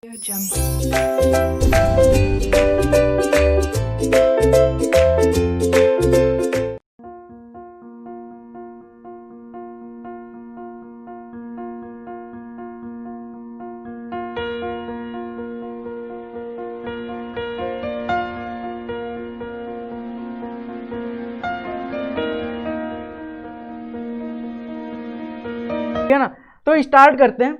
है ना। तो स्टार्ट करते हैं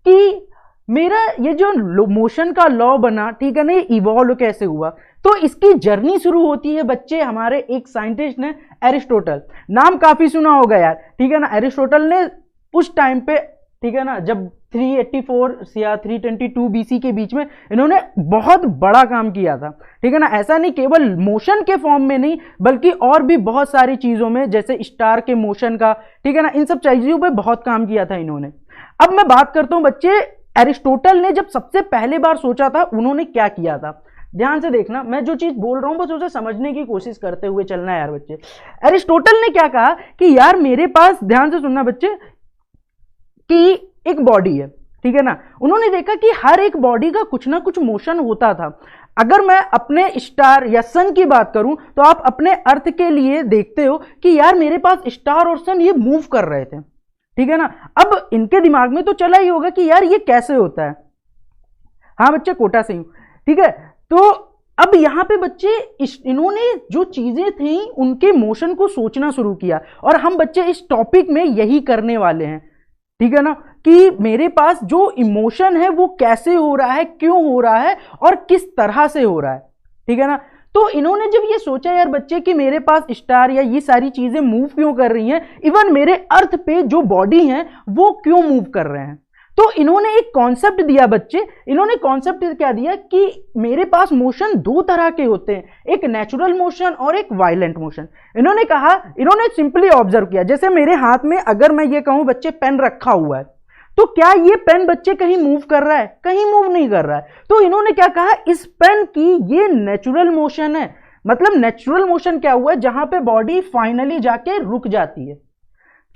कि मेरा ये जो मोशन का लॉ बना, ठीक है ना, ये इवॉल्व कैसे हुआ। तो इसकी जर्नी शुरू होती है बच्चे हमारे एक साइंटिस्ट ने, एरिस्टोटल। नाम काफी सुना होगा यार, ठीक है ना। एरिस्टोटल ने उस टाइम पे, ठीक है ना, जब 384 या 322 बीसी के बीच में इन्होंने बहुत बड़ा काम किया था, ठीक है ना। ऐसा नहीं केवल मोशन के फॉर्म में नहीं, बल्कि और भी बहुत सारी चीजों में, जैसे स्टार के मोशन का, ठीक है ना, इन सब चीजों पे बहुत काम किया था इन्होंने। अब मैं बात करता हूं बच्चे, एरिस्टोटल ने जब सबसे पहले बार सोचा था, उन्होंने क्या किया था। ध्यान से देखना, मैं जो चीज बोल रहा हूं बस उसे समझने की कोशिश करते हुए चलना है यार बच्चे। एरिस्टोटल ने क्या कहा कि यार मेरे पास, ध्यान से सुनना बच्चे, कि एक बॉडी है, ठीक है ना। उन्होंने देखा कि हर एक बॉडी का कुछ ना कुछ मोशन होता था। अगर मैं अपने स्टार या सन की बात करूं, तो आप अपने अर्थ के लिए देखते हो कि यार मेरे पास स्टार और सन ये मूव कर रहे थे, ठीक है ना। अब इनके दिमाग में तो चला ही होगा कि यार ये कैसे होता है। हाँ बच्चे, कोटा से हूं, ठीक है। तो अब यहां पे बच्चे इन्होंने जो चीजें थी उनके मोशन को सोचना शुरू किया, और हम बच्चे इस टॉपिक में यही करने वाले हैं, ठीक है ना, कि मेरे पास जो इमोशन है वो कैसे हो रहा है, क्यों हो रहा है, और किस तरह से हो रहा है, ठीक है ना। तो इन्होंने जब ये सोचा यार बच्चे कि मेरे पास स्टार या ये सारी चीजें मूव क्यों कर रही हैं, इवन मेरे अर्थ पे जो बॉडी है वो क्यों मूव कर रहे हैं, तो इन्होंने एक कॉन्सेप्ट दिया बच्चे। इन्होंने कॉन्सेप्ट क्या दिया कि मेरे पास मोशन दो तरह के होते हैं, एक नेचुरल मोशन और एक वायलेंट मोशन। इन्होंने कहा, इन्होंने सिंपली ऑब्जर्व किया, जैसे मेरे हाथ में अगर मैं ये कहूं बच्चे पेन रखा हुआ है, तो क्या ये पेन बच्चे कहीं मूव कर रहा है? कहीं मूव नहीं कर रहा है। तो इन्होंने क्या कहा, इस पेन की ये नेचुरल मोशन है। मतलब नेचुरल मोशन क्या हुआ है, जहां पे बॉडी फाइनली जाके रुक जाती है।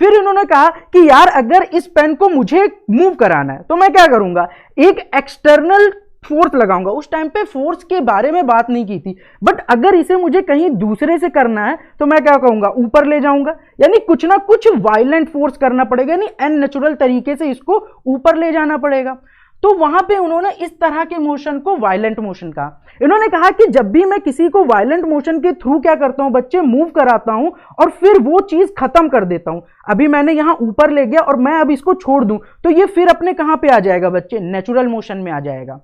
फिर इन्होंने कहा कि यार अगर इस पेन को मुझे मूव कराना है तो मैं क्या करूंगा, एक एक्सटर्नल फोर्स लगाऊंगा। उस टाइम पे फोर्स के बारे में बात नहीं की थी, बट अगर इसे मुझे कहीं दूसरे से करना है तो मैं क्या कहूंगा, ऊपर ले जाऊंगा। यानी कुछ ना कुछ वायलेंट फोर्स करना पड़ेगा, यानी अननेचुरल तरीके से इसको ऊपर ले जाना पड़ेगा। तो वहां पे उन्होंने इस तरह के मोशन को वायलेंट मोशन कहा। इन्होंने कहा कि जब भी मैं किसी को वायलेंट मोशन के थ्रू क्या करता हूं बच्चे, मूव कराता हूं और फिर वो चीज खत्म कर देता हूं। अभी मैंने यहां ऊपर ले गया और मैं अब इसको छोड़ दूं तो ये फिर अपने कहां पे आ जाएगा बच्चे, नेचुरल मोशन में आ जाएगा,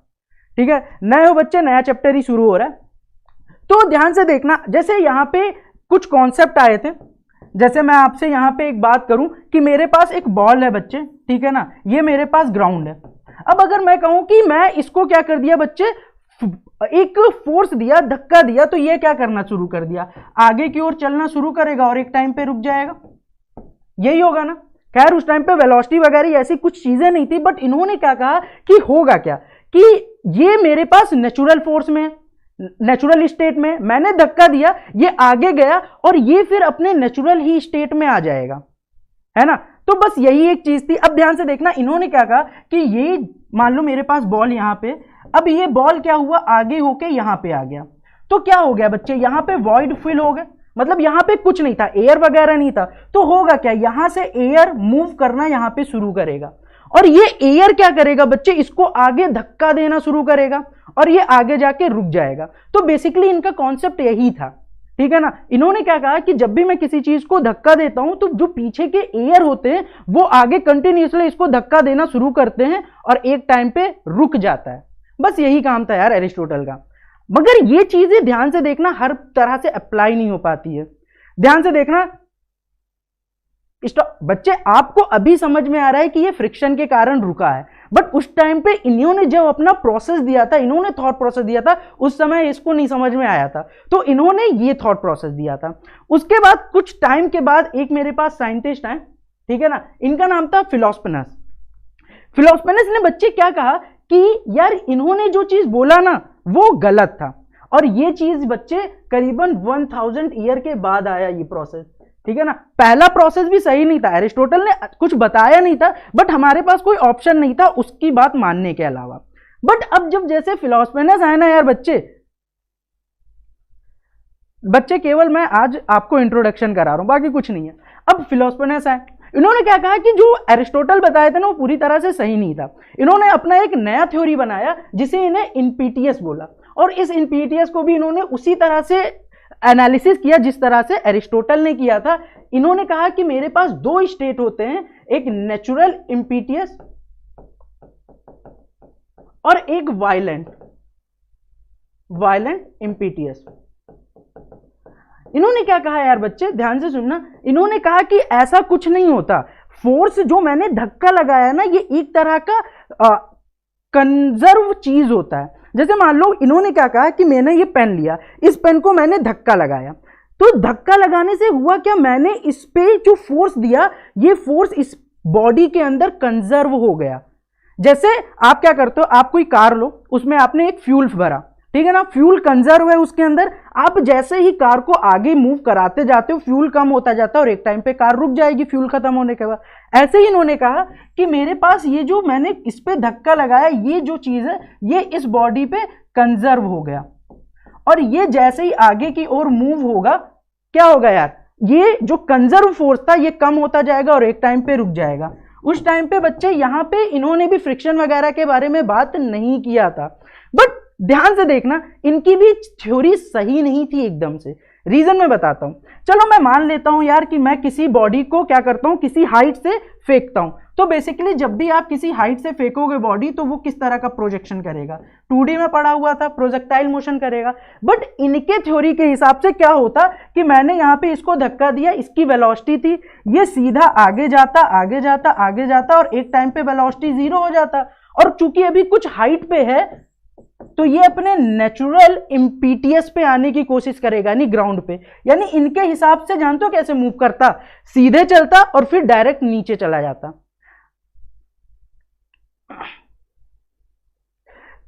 ठीक है। नए हो बच्चे, नया चैप्टर ही शुरू हो रहा है। तो ध्यान से देखना, जैसे यहां पे कुछ कॉन्सेप्ट आए थे। जैसे मैं आपसे यहां पे एक बात करूं कि मेरे पास एक बॉल है बच्चे, ठीक है ना, ये मेरे पास ग्राउंड है। अब अगर मैं कहूं कि मैं इसको क्या कर दिया बच्चे, एक फोर्स दिया, धक्का दिया, तो ये क्या करना शुरू कर दिया, आगे की ओर चलना शुरू करेगा और एक टाइम पे रुक जाएगा। यही होगा ना। खैर उस टाइम पे वेलोसिटी वगैरह ऐसी कुछ चीजें नहीं थी, बट इन्होंने क्या कहा कि होगा क्या, कि ये मेरे पास नेचुरल फोर्स में, नेचुरल स्टेट में, मैंने धक्का दिया, ये आगे गया और ये फिर अपने नेचुरल ही स्टेट में आ जाएगा, है ना। तो बस यही एक चीज थी। अब ध्यान से देखना, इन्होंने क्या कहा कि ये मान लो मेरे पास बॉल यहां पे, अब ये बॉल क्या हुआ, आगे होके यहां पे आ गया, तो क्या हो गया बच्चे, यहां पे वॉइड फिल हो गए। मतलब यहां पे कुछ नहीं था, एयर वगैरह नहीं था। तो होगा क्या, यहां से एयर मूव करना यहां पे शुरू करेगा, और ये एयर क्या करेगा बच्चे, इसको आगे धक्का देना शुरू करेगा और ये आगे जाके रुक जाएगा। तो बेसिकली इनका कॉन्सेप्ट यही था, ठीक है ना। इन्होंने क्या कहा कि जब भी मैं किसी चीज को धक्का देता हूं तो जो पीछे के एयर होते हैं वो आगे कंटिन्यूसली इसको धक्का देना शुरू करते हैं और एक टाइम पे रुक जाता है। बस यही काम था यार एरिस्टोटल का। मगर ये चीजें ध्यान से देखना हर तरह से अप्लाई नहीं हो पाती है। ध्यान से देखना बच्चे, आपको अभी समझ में आ रहा है कि ये फ्रिक्शन के कारण रुका है, बट उस टाइम पे इन्होंने जब अपना प्रोसेस दिया था, इन्होंने थॉट प्रोसेस दिया था, उस समय इसको नहीं समझ में आया था, तो इन्होंने ये थॉट प्रोसेस दिया था। उसके बाद कुछ टाइम के बाद एक मेरे पास साइंटिस्ट आए, ठीक है ना, इनका नाम था फिलोस्पेनस। फिलोस्पेनस ने बच्चे क्या कहा कि यार इन्होंने जो चीज बोला ना वो गलत था, और ये चीज बच्चे करीबन 1000 ईयर के बाद आया ये प्रोसेस, ठीक है ना। पहला प्रोसेस भी सही नहीं था, एरिस्टोटल ने कुछ बताया नहीं था, बट हमारे पास कोई ऑप्शन नहीं था उसकी बात मानने के अलावा। बट अब जब जैसे फिलोस्फेनस आए ना यार बच्चे केवल मैं आज आपको इंट्रोडक्शन करा रहा हूं, बाकी कुछ नहीं है। अब फिलोस्फेनस आए, इन्होंने क्या कहा कि जो एरिस्टोटल बताए थे ना वो पूरी तरह से सही नहीं था। इन्होंने अपना एक नया थ्योरी बनाया जिसे इन्हें इनपीटीएस बोला, और इस इनपीटीएस को भी इन्होंने उसी तरह से एनालिसिस किया जिस तरह से एरिस्टोटल ने किया था। इन्होंने कहा कि मेरे पास दो स्टेट होते हैं, एक नेचुरल इम्पीटियस और एक वायलेंट इम्पीटियस। इन्होंने क्या कहा यार बच्चे, ध्यान से सुनना, इन्होंने कहा कि ऐसा कुछ नहीं होता, फोर्स जो मैंने धक्का लगाया ना ये एक तरह का कंजर्व चीज होता है। जैसे मान लो इन्होंने क्या कहा कि मैंने ये पेन लिया, इस पेन को मैंने धक्का लगाया, तो धक्का लगाने से हुआ क्या, मैंने इस पे जो फोर्स दिया ये फोर्स इस बॉडी के अंदर कंजर्व हो गया। जैसे आप क्या करते हो, आप कोई कार लो, उसमें आपने एक फ्यूल भरा, ठीक है ना, फ्यूल कंजर्व है उसके अंदर, आप जैसे ही कार को आगे मूव कराते जाते हो फ्यूल कम होता जाता है और एक टाइम पे कार रुक जाएगी फ्यूल खत्म होने के बाद। ऐसे ही इन्होंने कहा कि मेरे पास ये जो मैंने इस पे धक्का लगाया ये जो चीज है ये इस बॉडी पे कंजर्व हो गया, और ये जैसे ही आगे की ओर मूव होगा क्या होगा यार, ये जो कंजर्व फोर्स था ये कम होता जाएगा और एक टाइम पे रुक जाएगा। उस टाइम पे बच्चे यहां पे इन्होंने भी फ्रिक्शन वगैरह के बारे में बात नहीं किया था, बट ध्यान से देखना इनकी भी थ्योरी सही नहीं थी एकदम से। रीजन मैं बताता हूं। चलो मैं मान लेता हूं यार कि मैं किसी बॉडी को क्या करता हूं, किसी हाइट से फेंकता हूं, तो बेसिकली जब भी आप किसी हाइट से फेंकोगे बॉडी तो वो किस तरह का प्रोजेक्शन करेगा, 2D में पढ़ा हुआ था, प्रोजेक्टाइल मोशन करेगा। बट इनके थ्योरी के हिसाब से क्या होता कि मैंने यहां पे इसको धक्का दिया, इसकी वेलोसिटी थी, ये सीधा आगे जाता आगे जाता आगे जाता और एक टाइम पे वेलोसिटी 0 हो जाता, और चूंकि अभी कुछ हाइट पे है तो ये अपने नेचुरल इम्पीटियस पे आने की कोशिश करेगा, यानी ग्राउंड पे। यानी इनके हिसाब से जानते हो कैसे मूव करता, सीधे चलता और फिर डायरेक्ट नीचे चला जाता।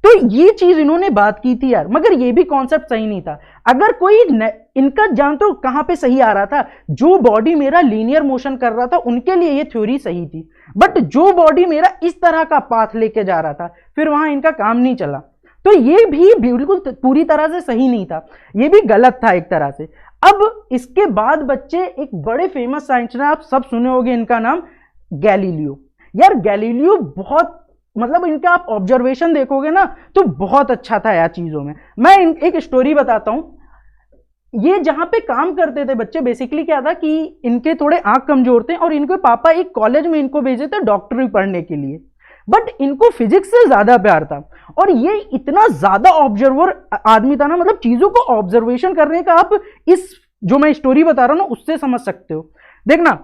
तो ये चीज इन्होंने बात की थी यार, मगर ये भी कॉन्सेप्ट सही नहीं था। अगर कोई इनका जानते हो कहां पे सही आ रहा था, जो बॉडी मेरा लीनियर मोशन कर रहा था उनके लिए ये थ्योरी सही थी, बट जो बॉडी मेरा इस तरह का पाथ लेके जा रहा था फिर वहां इनका काम नहीं चला। तो ये भी बिल्कुल पूरी तरह से सही नहीं था, ये भी गलत था एक तरह से। अब इसके बाद बच्चे एक बड़े फेमस साइंटिस्ट, आप सब सुने होंगे इनका नाम, गैलीलियो। यार गैलीलियो बहुत मतलब इनका आप ऑब्जर्वेशन देखोगे ना तो बहुत अच्छा था यार चीजों में। मैं एक स्टोरी बताता हूं। ये जहां पे काम करते थे बच्चे, बेसिकली क्या था कि इनके थोड़े आंख कमजोर थे और इनके पापा एक कॉलेज में इनको भेजे थे डॉक्टरी पढ़ने के लिए, बट इनको फिजिक्स से ज्यादा प्यार था। और ये इतना ज्यादा ऑब्जर्वर आदमी था ना, मतलब चीजों को ऑब्जर्वेशन करने का आप इस जो मैं स्टोरी बता रहा हूं ना उससे समझ सकते हो। देखना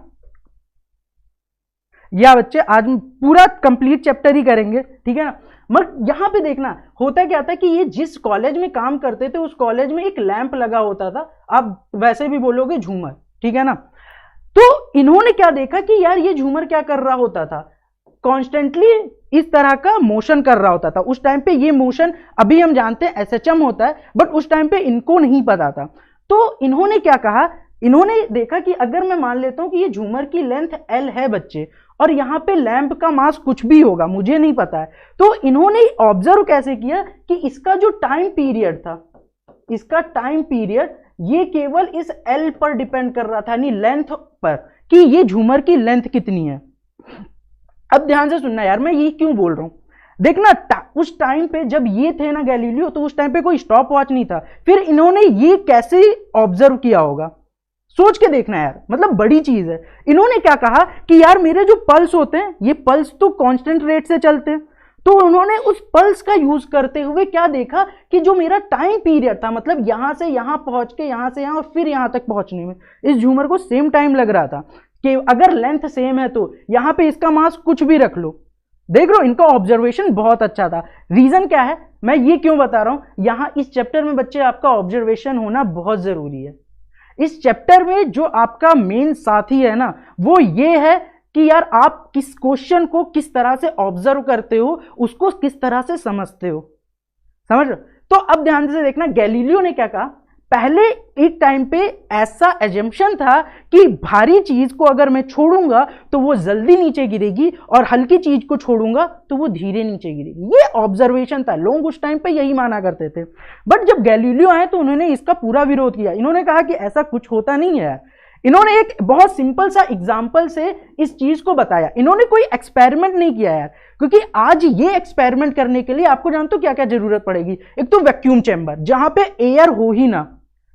या बच्चे आज पूरा कंप्लीट चैप्टर ही करेंगे, ठीक है ना, मगर यहां पे देखना होता क्या था कि ये जिस कॉलेज में काम करते थे उस कॉलेज में एक लैंप लगा होता था, आप वैसे भी बोलोगे झूमर, ठीक है ना। तो इन्होंने क्या देखा कि यार ये झूमर क्या कर रहा होता था, कॉन्स्टेंटली इस तरह का मोशन कर रहा होता था। उस टाइम पे ये मोशन अभी हम जानते हैं एसएचएम होता है, बट उस टाइम पे इनको नहीं पता था। तो इन्होंने क्या कहा, इन्होंने देखा कि अगर मैं मान लेता हूं कि ये झूमर की लेंथ L है बच्चे, और यहां पे लैंप का मास कुछ भी होगा मुझे नहीं पता है, तो इन्होंने ऑब्जर्व कैसे किया कि इसका जो टाइम पीरियड था, इसका टाइम पीरियड ये केवल इस L पर डिपेंड कर रहा था, यानी लेंथ पर, कि ये झूमर की लेंथ कितनी है। अब ध्यान से सुनना यार, मैं ये क्यों बोल रहा हूं, देखना उस टाइम पे जब ये थे ना गैलीलियो, तो उस टाइम पे कोई स्टॉप वॉच नहीं था, फिर इन्होंने ये कैसे ऑब्जर्व किया होगा, सोच के देखना यार, मतलब बड़ी चीज है। इन्होंने क्या कहा कि यार मेरे जो पल्स होते हैं ये पल्स तो कांस्टेंट रेट से चलते हैं, तो उन्होंने उस पल्स का यूज करते हुए क्या देखा कि जो मेरा टाइम पीरियड था, मतलब यहां से यहां पहुंच के यहां से यहां और फिर यहां तक पहुंचने में इस झूमर को सेम टाइम लग रहा था, कि अगर लेंथ सेम है तो यहां पे इसका मास कुछ भी रख लो। देख लो इनका ऑब्जर्वेशन बहुत अच्छा था। रीजन क्या है, मैं ये क्यों बता रहा हूं, यहां इस चैप्टर में बच्चे आपका ऑब्जर्वेशन होना बहुत जरूरी है। इस चैप्टर में जो आपका मेन साथी है ना वो ये है कि यार आप किस क्वेश्चन को किस तरह से ऑब्जर्व करते हो, उसको किस तरह से समझते हो, समझ रहे हो। तो अब ध्यान से देखना, गैलीलियो ने क्या कहा पहले एक टाइम पे ऐसा एजम्पशन था कि भारी चीज को अगर मैं छोड़ूंगा तो वो जल्दी नीचे गिरेगी और हल्की चीज को छोड़ूंगा तो वो धीरे नीचे गिरेगी। ये ऑब्जर्वेशन था, लोग उस टाइम पे यही माना करते थे। बट जब गैलीलियो आए तो उन्होंने इसका पूरा विरोध किया। इन्होंने कहा कि ऐसा कुछ होता नहीं है। इन्होंने एक बहुत सिंपल सा एग्जाम्पल से इस चीज को बताया। इन्होंने कोई एक्सपेरिमेंट नहीं किया यार, क्योंकि आज ये एक्सपेरिमेंट करने के लिए आपको जानते हो क्या क्या जरूरत पड़ेगी। एक तो वैक्यूम चैम्बर जहां पे एयर हो ही ना,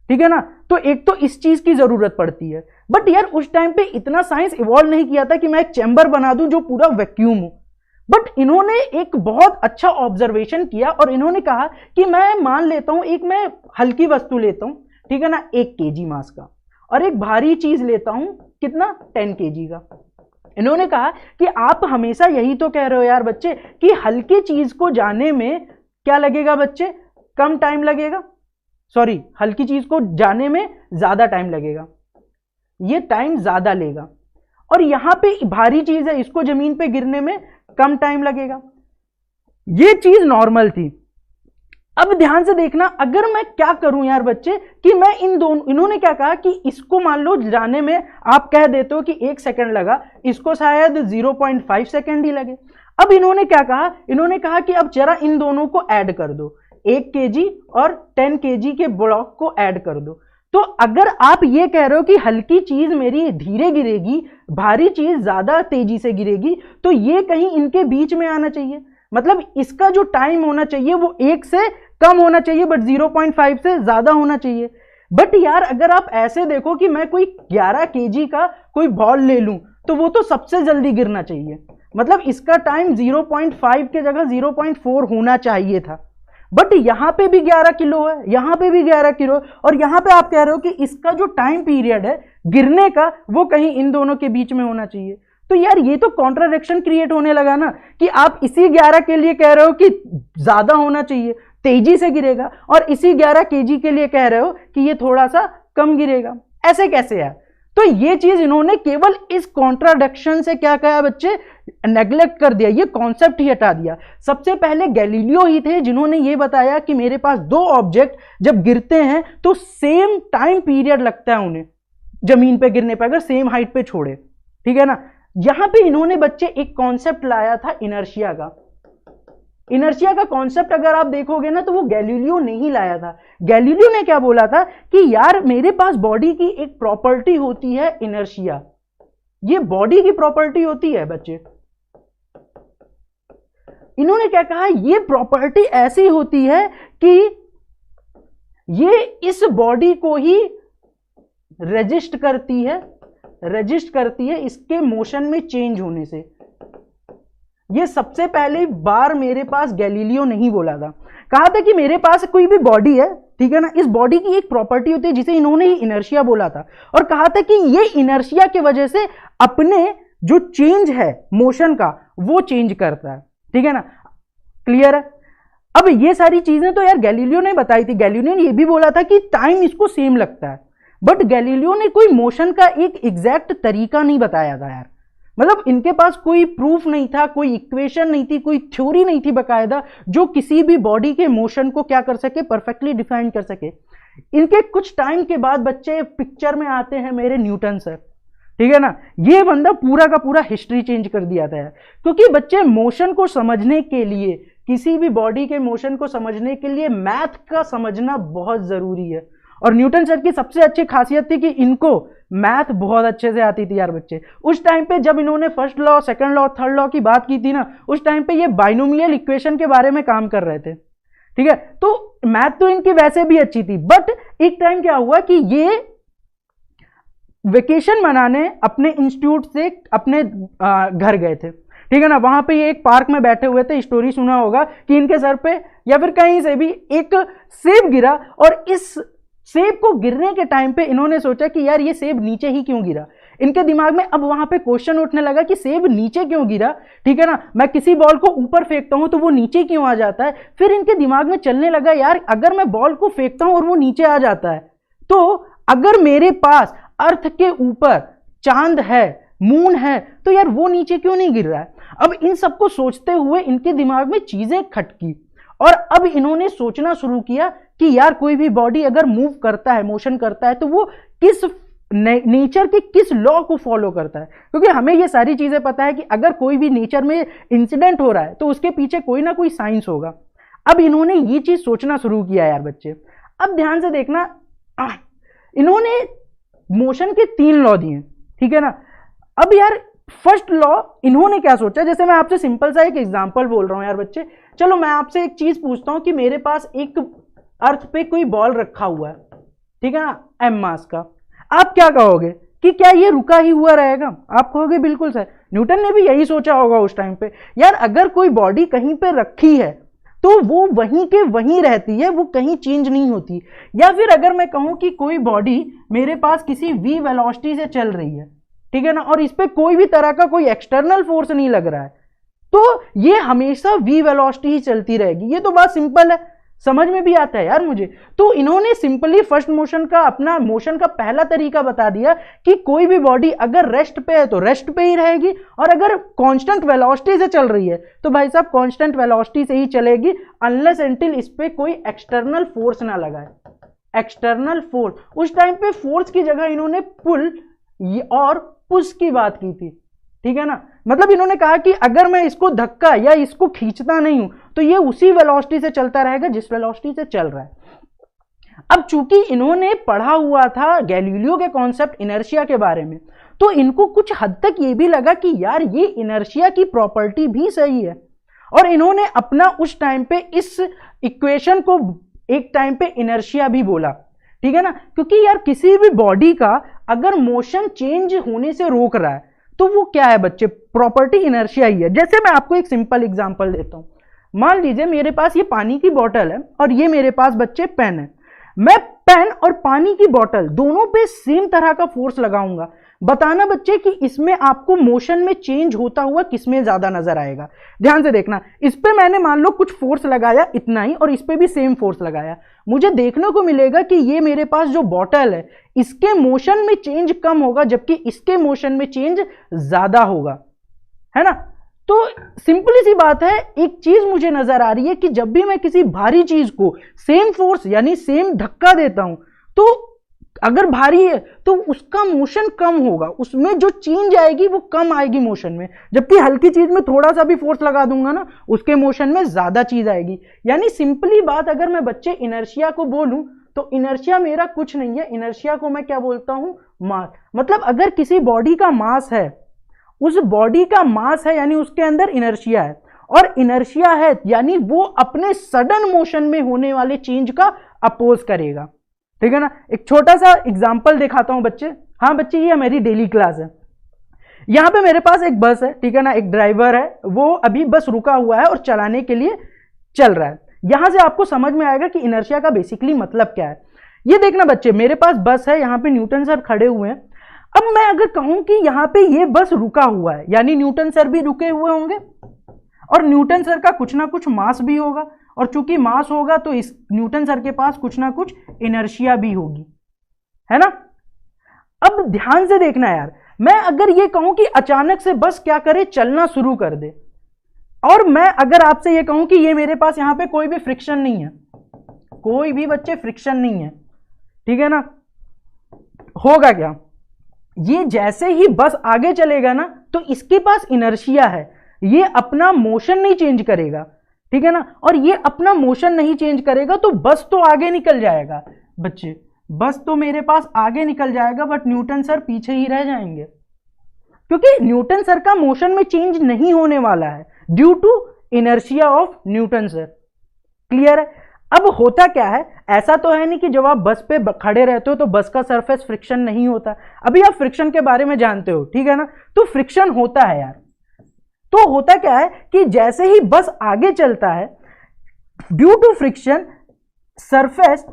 ठीक है ना, तो एक तो इस चीज की जरूरत पड़ती है। बट यार उस टाइम पे इतना साइंस इवॉल्व नहीं किया था कि मैं एक चैम्बर बना दूं जो पूरा वैक्यूम हो। बट इन्होंने एक बहुत अच्छा ऑब्जर्वेशन किया और इन्होंने कहा कि मैं मान लेता हूं, एक मैं हल्की वस्तु लेता हूं, ठीक है ना, 1 kg मास का, और एक भारी चीज लेता हूं कितना, 10 kg का। इन्होंने कहा कि आप हमेशा यही तो कह रहे हो यार बच्चे कि हल्की चीज को जाने में क्या लगेगा बच्चे, कम टाइम लगेगा, सॉरी हल्की चीज को जाने में ज्यादा टाइम लगेगा, ये टाइम ज्यादा लेगा, और यहां पे भारी चीज है इसको जमीन पे गिरने में कम टाइम लगेगा। ये चीज नॉर्मल थी। अब ध्यान से देखना, अगर मैं क्या करूं यार बच्चे कि मैं इन दोनों, इन्होंने क्या कहा कि इसको मान लो जाने में आप कह देते हो कि 1 सेकंड लगा, इसको शायद 0.5 सेकंड ही लगे। अब इन्होंने क्या कहा, इन्होंने कहा कि अब जरा इन दोनों को ऐड कर दो, 1 kg और 10 kg के ब्लॉक को ऐड कर दो। तो अगर आप ये कह रहे हो कि हल्की चीज मेरी धीरे गिरेगी, भारी चीज ज्यादा तेजी से गिरेगी, तो ये कहीं इनके बीच में आना चाहिए। मतलब इसका जो टाइम होना चाहिए वो 1 से कम होना चाहिए, बट 0.5 से ज्यादा होना चाहिए। बट यार अगर आप ऐसे देखो कि मैं कोई 11 kg का कोई बॉल ले लूं तो वो तो सबसे जल्दी गिरना चाहिए, मतलब इसका टाइम 0.5 के जगह 0.4 होना चाहिए था। बट यहां पे भी 11 किलो है, यहां पे भी 11 किलो, और यहां पे आप कह रहे हो कि इसका जो टाइम पीरियड है गिरने का वो कहीं इन दोनों के बीच में होना चाहिए। तो यार ये तो कॉन्ट्राडिक्शन क्रिएट होने लगा ना, कि आप इसी 11 के लिए कह रहे हो कि ज्यादा होना चाहिए, तेजी से गिरेगा, और इसी 11 kg के लिए कह रहे हो कि ये थोड़ा सा कम गिरेगा। ऐसे कैसे है? तो ये चीज इन्होंने केवल इस कॉन्ट्राडिक्शन से क्या कहा बच्चे, नेग्लेक्ट कर दिया, ये कॉन्सेप्ट ही हटा दिया। सबसे पहले गैलीलियो ही थे जिन्होंने ये बताया कि मेरे पास 2 ऑब्जेक्ट जब गिरते हैं तो सेम टाइम पीरियड लगता है उन्हें जमीन पे गिरने पर, अगर सेम हाइट पे छोड़े, ठीक है ना। यहां पे इन्होंने बच्चे एक कॉन्सेप्ट लाया था इनर्शिया का। इनर्शिया का कॉन्सेप्ट अगर आप देखोगे ना तो वो गैलीलियो ने ही लाया था। गैलीलियो ने क्या बोला था कि यार मेरे पास बॉडी की एक प्रॉपर्टी होती है इनर्शिया, ये बॉडी की प्रॉपर्टी होती है बच्चे। इन्होंने क्या कहा, ये प्रॉपर्टी ऐसी होती है कि ये इस बॉडी को ही रेजिस्ट करती है इसके मोशन में चेंज होने से। ये सबसे पहले बार मेरे पास गैलीलियो नहीं बोला था, कहा था कि मेरे पास कोई भी बॉडी है, ठीक है ना, इस बॉडी की एक प्रॉपर्टी होती है जिसे इन्होंने ही इनर्शिया बोला था, और कहा था कि ये इनर्शिया की वजह से अपने जो चेंज है मोशन का वो चेंज करता है, ठीक है ना, क्लियर है। अब ये सारी चीजें तो यार गैलीलियो ने बताई थी। गैलीलियो ने ये भी बोला था कि टाइम इसको सेम लगता है, बट गैलीलियो ने कोई मोशन का एक एग्जैक्ट तरीका नहीं बताया था यार। मतलब इनके पास कोई प्रूफ नहीं था, कोई इक्वेशन नहीं थी, कोई थ्योरी नहीं थी बकायदा जो किसी भी बॉडी के मोशन को क्या कर सके, परफेक्टली डिफाइन कर सके। इनके कुछ टाइम के बाद बच्चे पिक्चर में आते हैं मेरे न्यूटन सर, ठीक है ना। ये बंदा पूरा का पूरा हिस्ट्री चेंज कर दिया था यार, क्योंकि बच्चे मोशन को समझने के लिए, किसी भी बॉडी के मोशन को समझने के लिए मैथ का समझना बहुत जरूरी है। और न्यूटन सर की सबसे अच्छी खासियत थी कि इनको मैथ बहुत अच्छे से आती थी यार बच्चे। उस टाइम पे जब इन्होंने first law, second law, third law की बात की थी ना, उस टाइम पे ये बाइनोमियल इक्वेशन के बारे में काम कर रहे थे, ठीक है। तो मैथ तो इनकी वैसे भी अच्छी थी, बट एक टाइम क्या हुआ कि ये वेकेशन मनाने अपने इंस्टीट्यूट से अपने घर गए थे, ठीक है ना। वहां पे ये एक पार्क में बैठे हुए थे, स्टोरी सुना होगा कि इनके सर पे या फिर कहीं से भी एक सेब गिरा, और इस सेब को गिरने के टाइम पे इन्होंने सोचा कि यार ये सेब नीचे ही क्यों गिरा। इनके दिमाग में अब वहां पे क्वेश्चन उठने लगा कि सेब नीचे क्यों गिरा, ठीक है ना। मैं किसी बॉल को ऊपर फेंकता हूं तो वो नीचे क्यों आ जाता है। फिर इनके दिमाग में चलने लगा यार अगर मैं बॉल को फेंकता हूं और वो नीचे आ जाता है, तो अगर मेरे पास अर्थ के ऊपर चांद है, मून है, तो यार वो नीचे क्यों नहीं गिर रहा है। अब इन सबको सोचते हुए इनके दिमाग में चीजें खटकी, और अब इन्होंने सोचना शुरू किया कि यार कोई भी बॉडी अगर मूव करता है, मोशन करता है, तो वो किस नेचर के किस लॉ को फॉलो करता है। क्योंकि हमें ये सारी चीजें पता है कि अगर कोई भी नेचर में इंसिडेंट हो रहा है तो उसके पीछे कोई ना कोई साइंस होगा। अब इन्होंने ये चीज सोचना शुरू किया यार बच्चे। अब ध्यान से देखना, इन्होंने मोशन के 3 लॉ दिए, ठीक है ना। अब यार फर्स्ट लॉ इन्होंने क्या सोचा, जैसे मैं आपसे सिंपल सा एक एग्जांपल बोल रहा हूं यार बच्चे। चलो मैं आपसे एक चीज पूछता हूं कि मेरे पास एक अर्थ पे कोई बॉल रखा हुआ है, ठीक है ना, एम मास का। आप क्या कहोगे कि क्या ये रुका ही हुआ रहेगा? आप कहोगे बिल्कुल सर। न्यूटन ने भी यही सोचा होगा उस टाइम पे, यार अगर कोई बॉडी कहीं पे रखी है तो वो वहीं के वहीं रहती है, वो कहीं चेंज नहीं होती। या फिर अगर मैं कहूं कि कोई बॉडी मेरे पास किसी v वेलोसिटी से चल रही है, ठीक है ना, और इस पे कोई भी तरह का कोई एक्सटर्नल फोर्स नहीं लग रहा है, तो ये हमेशा v वेलोसिटी ही चलती रहेगी। ये तो बात सिंपल है, समझ में भी आता है यार मुझे। तो इन्होंने सिंपली फर्स्ट मोशन का, अपना मोशन का पहला तरीका बता दिया कि कोई भी बॉडी अगर रेस्ट पे है तो रेस्ट पे ही रहेगी, और अगर कांस्टेंट वेलोसिटी से चल रही है तो भाई साहब कांस्टेंट वेलोसिटी से ही चलेगी, अनलेस एंटिल इस पे कोई एक्सटर्नल फोर्स ना लगाए। एक्सटर्नल फोर्स, उस टाइम पे फोर्स की जगह इन्होंने पुल और पुश की बात की थी, ठीक है ना। मतलब इन्होंने कहा कि अगर मैं इसको धक्का या इसको खींचता नहीं हूं तो ये उसी वेलोसिटी से चलता रहेगा जिस वेलोसिटी से चल रहा है। अब चूंकि इन्होंने पढ़ा हुआ था गैलीलियो के कॉन्सेप्ट इनर्शिया के बारे में, तो इनको कुछ हद तक ये भी लगा कि यार ये इनर्शिया की प्रॉपर्टी भी सही है, और इन्होंने अपना उस टाइम पे इस इक्वेशन को एक टाइम पे इनर्शिया भी बोला, ठीक है ना। क्योंकि यार किसी भी बॉडी का अगर मोशन चेंज होने से रोक रहा है तो वो क्या है बच्चे, प्रॉपर्टी इनर्शिया ही है। जैसे मैं आपको एक सिंपल एग्जांपल देता हूं, मान लीजिए मेरे पास ये पानी की बोतल है और ये मेरे पास बच्चे पेन है। मैं पेन और पानी की बोतल दोनों पे सेम तरह का फोर्स लगाऊंगा, बताना बच्चे कि इसमें आपको मोशन में चेंज होता हुआ किसमें ज्यादा नजर आएगा। ध्यान से देखना, इस पे मैंने मान लो कुछ फोर्स लगाया इतना ही, और इस पे भी सेम फोर्स लगाया, मुझे देखने को मिलेगा कि ये मेरे पास जो बॉटल है इसके मोशन में चेंज कम होगा, जबकि इसके मोशन में चेंज ज्यादा होगा, है ना। तो सिंपली सी बात है, एक चीज मुझे नजर आ रही है कि जब भी मैं किसी भारी चीज को सेम फोर्स यानी सेम धक्का देता हूं, तो अगर भारी है तो उसका मोशन कम होगा, उसमें जो चेंज आएगी वो कम आएगी मोशन में, जबकि हल्की चीज में थोड़ा सा भी फोर्स लगा दूंगा ना, उसके मोशन में ज्यादा चीज आएगी। यानी सिंपली बात अगर मैं बच्चे इनर्शिया को बोलूं तो इनर्शिया मेरा कुछ नहीं है, इनर्शिया को मैं क्या बोलता हूं, मास। मतलब अगर किसी बॉडी का मास है, उस बॉडी का मास है यानी उसके अंदर इनर्शिया है, और इनर्शिया है यानी वो अपने सडन मोशन में होने वाले चेंज का अपोज करेगा, ठीक है ना। एक छोटा सा एग्जांपल दिखाता हूं बच्चे। हाँ बच्चे, ये मेरी डेली क्लास है। यहां पे मेरे पास एक बस है, ठीक है ना, एक ड्राइवर है, वो अभी बस रुका हुआ है और चलाने के लिए चल रहा है। यहां से आपको समझ में आएगा कि इनर्शिया का बेसिकली मतलब क्या है। ये देखना बच्चे, मेरे पास बस है, यहां पे न्यूटन सर खड़े हुए हैं। अब मैं अगर कहूं कि यहां पे ये बस रुका हुआ है, यानी न्यूटन सर भी रुके हुए होंगे, और न्यूटन सर का कुछ ना कुछ मास भी होगा, और चूंकि मास होगा तो इस न्यूटन सर के पास कुछ ना कुछ इनर्शिया भी होगी, है ना। अब ध्यान से देखना यार, मैं अगर ये कहूं कि अचानक से बस क्या करे, चलना शुरू कर दे, और मैं अगर आपसे ये कहूं कि ये मेरे पास यहां पे कोई भी फ्रिक्शन नहीं है, कोई भी बच्चे फ्रिक्शन नहीं है, ठीक है ना, होगा क्या, ये जैसे ही बस आगे चलेगा ना तो इसके पास इनर्शिया है, ये अपना मोशन नहीं चेंज करेगा, ठीक है ना। और ये अपना मोशन नहीं चेंज करेगा तो बस तो आगे निकल जाएगा बच्चे, बस तो मेरे पास आगे निकल जाएगा, बट न्यूटन सर पीछे ही रह जाएंगे, क्योंकि न्यूटन सर का मोशन में चेंज नहीं होने वाला है due to inertia of Newton sir. Clear है। अब होता क्या है, ऐसा तो है नहीं कि जब आप बस पे खड़े रहते हो तो बस का सरफेस फ्रिक्शन नहीं होता। अभी आप फ्रिक्शन के बारे में जानते हो, ठीक है ना, तो फ्रिक्शन होता है यार। तो होता क्या है कि जैसे ही बस आगे चलता है, ड्यू टू फ्रिक्शन सरफेस,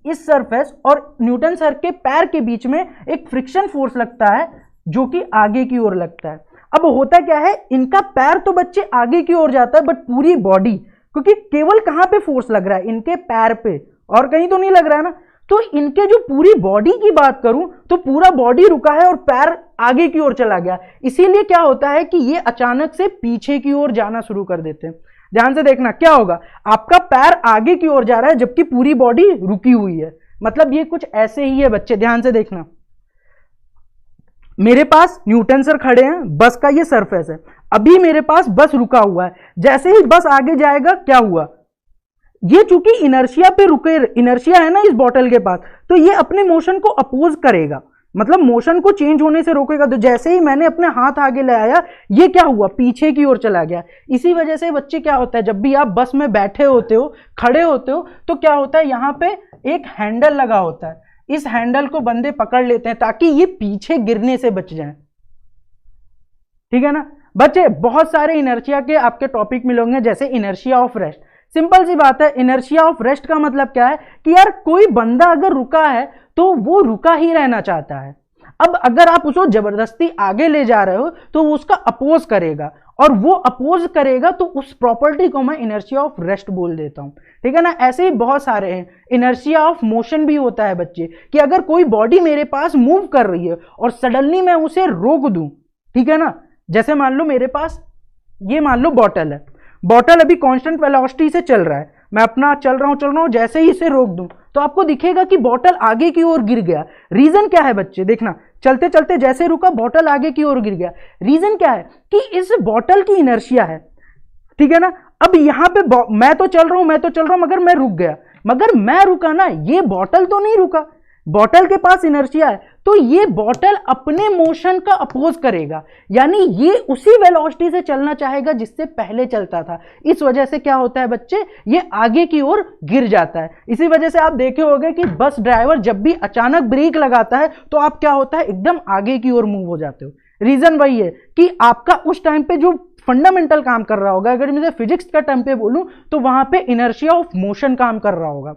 इस सरफेस और न्यूटन सर के पैर के बीच में एक फ्रिक्शन फोर्स लगता है जो कि आगे की ओर लगता है। अब होता क्या है, इनका पैर तो बच्चे आगे की ओर जाता है, बट पूरी बॉडी, क्योंकि केवल कहां पे फोर्स लग रहा है, इनके पैर पे, और कहीं तो नहीं लग रहा है ना, तो इनके जो पूरी बॉडी की बात करूं तो पूरा बॉडी रुका है और पैर आगे की ओर चला गया। इसीलिए क्या होता है कि ये अचानक से पीछे की ओर जाना शुरू कर देते हैं। ध्यान से देखना क्या होगा, आपका पैर आगे की ओर जा रहा है जबकि पूरी बॉडी रुकी हुई है। मतलब ये कुछ ऐसे ही है बच्चे, ध्यान से देखना। मेरे पास न्यूटन सर खड़े हैं, बस का ये सरफेस है, अभी मेरे पास बस रुका हुआ है, जैसे ही बस आगे जाएगा क्या हुआ, ये चूंकि इनर्शिया पे रुके, इनर्शिया है ना इस बॉटल के पास, तो ये अपने मोशन को अपोज करेगा, मतलब मोशन को चेंज होने से रोकेगा। तो जैसे ही मैंने अपने हाथ आगे ले आया, ये क्या हुआ, पीछे की ओर चला गया। इसी वजह से बच्चे क्या होता है, जब भी आप बस में बैठे होते हो, खड़े होते हो, तो क्या होता है, यहां पे एक हैंडल लगा होता है, इस हैंडल को बंदे पकड़ लेते हैं ताकि ये पीछे गिरने से बच जाए। ठीक है ना बच्चे, बहुत सारे इनर्शिया के आपके टॉपिक मिलेंगे, जैसे इनर्शिया ऑफ रेस्ट। सिंपल सी बात है, इनर्शिया ऑफ रेस्ट का मतलब क्या है कि यार कोई बंदा अगर रुका है तो वो रुका ही रहना चाहता है। अब अगर आप उसको जबरदस्ती आगे ले जा रहे हो तो वो उसका अपोज करेगा, और वो अपोज करेगा तो उस प्रॉपर्टी को मैं इनर्शिया ऑफ रेस्ट बोल देता हूं। ठीक है ना, ऐसे ही बहुत सारे हैं। इनर्शिया ऑफ मोशन भी होता है बच्चे, कि अगर कोई बॉडी मेरे पास मूव कर रही है और सडनली मैं उसे रोक दूं, ठीक है ना, जैसे मान लो मेरे पास ये मान लो बॉटल है, बॉटल अभी कांस्टेंट वेलोसिटी से चल रहा है, मैं अपना चल रहा हूं, जैसे ही इसे रोक दूं तो आपको दिखेगा कि बॉटल आगे की ओर गिर गया। रीजन क्या है बच्चे, देखना, चलते चलते जैसे रुका बॉटल आगे की ओर गिर गया। रीजन क्या है कि इस बॉटल की इनर्शिया है। ठीक है ना, अब यहां पे मैं तो चल रहा हूं मगर मैं रुक गया, मगर मैं रुका ना, ये बॉटल तो नहीं रुका, बॉटल के पास इनर्शिया है, तो ये बॉटल अपने मोशन का अपोज करेगा, यानी ये उसी वेलोसिटी से चलना चाहेगा जिससे पहले चलता था। इस वजह से क्या होता है बच्चे, ये आगे की ओर गिर जाता है। इसी वजह से आप देखे होंगे कि बस ड्राइवर जब भी अचानक ब्रेक लगाता है तो आप क्या होता है, एकदम आगे की ओर मूव हो जाते हो। रीजन वही है कि आपका उस टाइम पे जो फंडामेंटल काम कर रहा होगा, अगर मैं फिजिक्स का टर्म पे बोलूं तो वहां पे इनर्शिया ऑफ मोशन काम कर रहा होगा।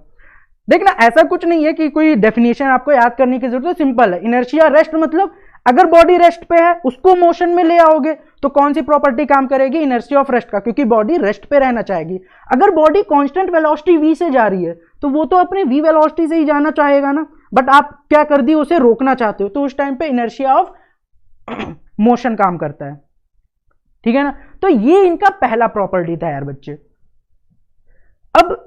देखना, ऐसा कुछ नहीं है कि कोई डेफिनेशन आपको याद करने की जरूरत है, सिंपल है। इनर्शिया रेस्ट मतलब अगर बॉडी रेस्ट पे है उसको मोशन में ले आओगे तो कौन सी प्रॉपर्टी काम करेगी, इनर्शिया ऑफ रेस्ट का, क्योंकि बॉडी रेस्ट पे रहना चाहेगी। अगर बॉडी कांस्टेंट वेलोसिटी v से जा रही है तो वो तो अपने v वेलोसिटी से ही जाना चाहेगा ना, बट आप क्या कर दिए, उसे रोकना चाहते हो, तो उस टाइम पे इनर्शिया ऑफ मोशन काम करता है। ठीक है ना, तो ये इनका पहला प्रॉपर्टी था यार बच्चे। अब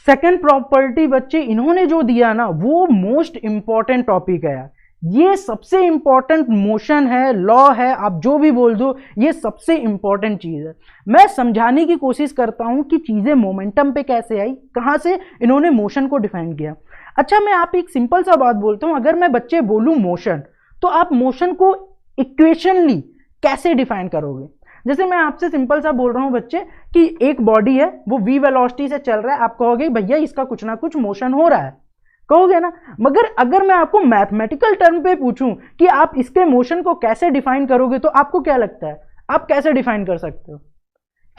सेकेंड प्रॉपर्टी बच्चे इन्होंने जो दिया ना, वो मोस्ट इंपॉर्टेंट टॉपिक है यार, ये सबसे इंपॉर्टेंट मोशन है, लॉ है, आप जो भी बोल दो, ये सबसे इंपॉर्टेंट चीज है। मैं समझाने की कोशिश करता हूं कि चीजें मोमेंटम पे कैसे आई, कहां से इन्होंने मोशन को डिफाइन किया। अच्छा, मैं आप एक सिंपल सा बात बोलता हूं, अगर मैं बच्चे बोलूं मोशन, तो आप मोशन को इक्वेशनली कैसे डिफाइन करोगे। जैसे मैं आपसे सिंपल सा बोल रहा हूं बच्चे कि एक बॉडी है, वो v वेलोसिटी से चल रहा है, आप कहोगे भैया इसका कुछ ना कुछ मोशन हो रहा है, कहोगे ना। मगर अगर मैं आपको मैथमेटिकल टर्म पे पूछूं कि आप इसके मोशन को कैसे डिफाइन करोगे, तो आपको क्या लगता है, आप कैसे डिफाइन कर सकते हो।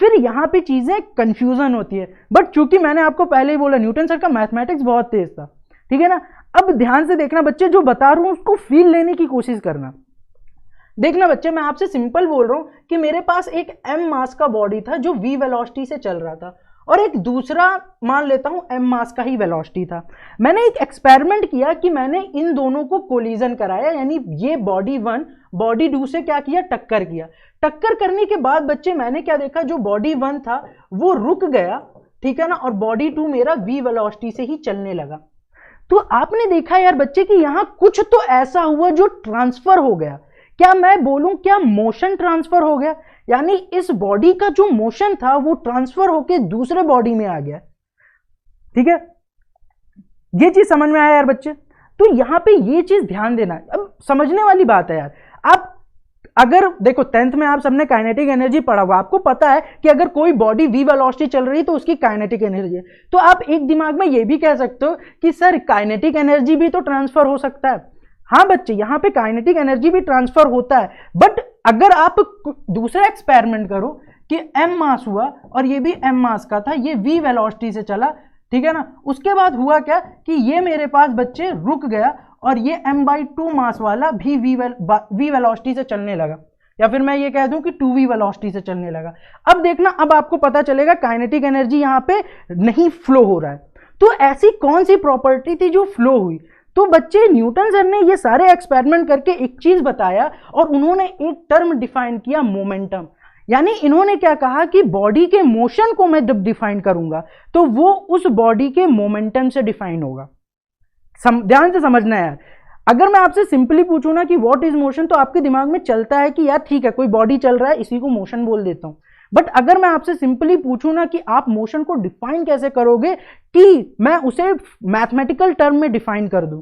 फिर यहां पे चीजें कंफ्यूजन होती है, बट चूंकि मैंने आपको पहले ही बोला न्यूटन सर का मैथमेटिक्स बहुत तेज था। ठीक है ना, अब ध्यान से देखना बच्चे, जो बता रहा हूं उसको फील लेने की कोशिश करना। देखना बच्चे, मैं आपसे सिंपल बोल रहा हूं कि मेरे पास एक m मास का बॉडी था जो v वेलोसिटी से चल रहा था, और एक दूसरा मान लेता हूं m मास का ही वेलोसिटी था। मैंने एक एक्सपेरिमेंट किया कि मैंने इन दोनों को कोलिजन कराया, यानी ये बॉडी 1 बॉडी 2 से क्या किया, टक्कर किया। टक्कर करने के बाद बच्चे मैंने क्या देखा, जो बॉडी 1 था वो रुक गया, ठीक है ना, और बॉडी 2 मेरा v वेलोसिटी से ही चलने लगा। तो आपने देखा यार बच्चे कि यहां कुछ तो ऐसा हुआ जो ट्रांसफर हो गया। क्या मैं बोलूं, क्या मोशन ट्रांसफर हो गया, यानी इस बॉडी का जो मोशन था वो ट्रांसफर होके दूसरे बॉडी में आ गया। ठीक है, ये चीज समझ में आया यार बच्चे। तो यहां पे ये चीज ध्यान देना, अब समझने वाली बात है यार। आप अगर देखो 10th में आप सबने काइनेटिक एनर्जी पढ़ा हुआ, आपको पता है कि अगर कोई बॉडी v वेलोसिटी चल रही है तो उसकी काइनेटिक एनर्जी है। तो आप एक दिमाग में ये भी कह सकते हो कि सर काइनेटिक एनर्जी भी तो ट्रांसफर हो सकता है। हाँ बच्चे, यहां पे काइनेटिक एनर्जी भी ट्रांसफर होता है, बट अगर आप दूसरा एक्सपेरिमेंट करो कि m मास हुआ और ये भी m मास का था, ये v वेलोसिटी से चला, ठीक है ना, उसके बाद हुआ क्या कि ये मेरे पास बच्चे रुक गया और ये m/2 मास वाला भी v वेलोसिटी से चलने लगा, या फिर मैं ये कह दूं कि 2v वेलोसिटी से चलने लगा। अब देखना, अब आपको पता चलेगा काइनेटिक एनर्जी यहां पे नहीं फ्लो हो रहा है। तो ऐसी कौन सी प्रॉपर्टी थी जो फ्लो हुई। तो बच्चे न्यूटन सर ने ये सारे एक्सपेरिमेंट करके एक चीज बताया और उन्होंने एक टर्म डिफाइन किया, मोमेंटम। यानी इन्होंने क्या कहा कि बॉडी के मोशन को मैं जब डिफाइन करूंगा तो वो उस बॉडी के मोमेंटम से डिफाइन होगा। ध्यान से समझना है यार, अगर मैं आपसे सिंपली पूछूं ना कि व्हाट इज मोशन, तो आपके दिमाग में चलता है कि यार ठीक है कोई बॉडी चल रहा है इसी को मोशन बोल देता हूं। बट अगर मैं आपसे सिंपली पूछूं ना कि आप मोशन को डिफाइन कैसे करोगे, कि मैं उसे मैथमेटिकल टर्म में डिफाइन कर दूं,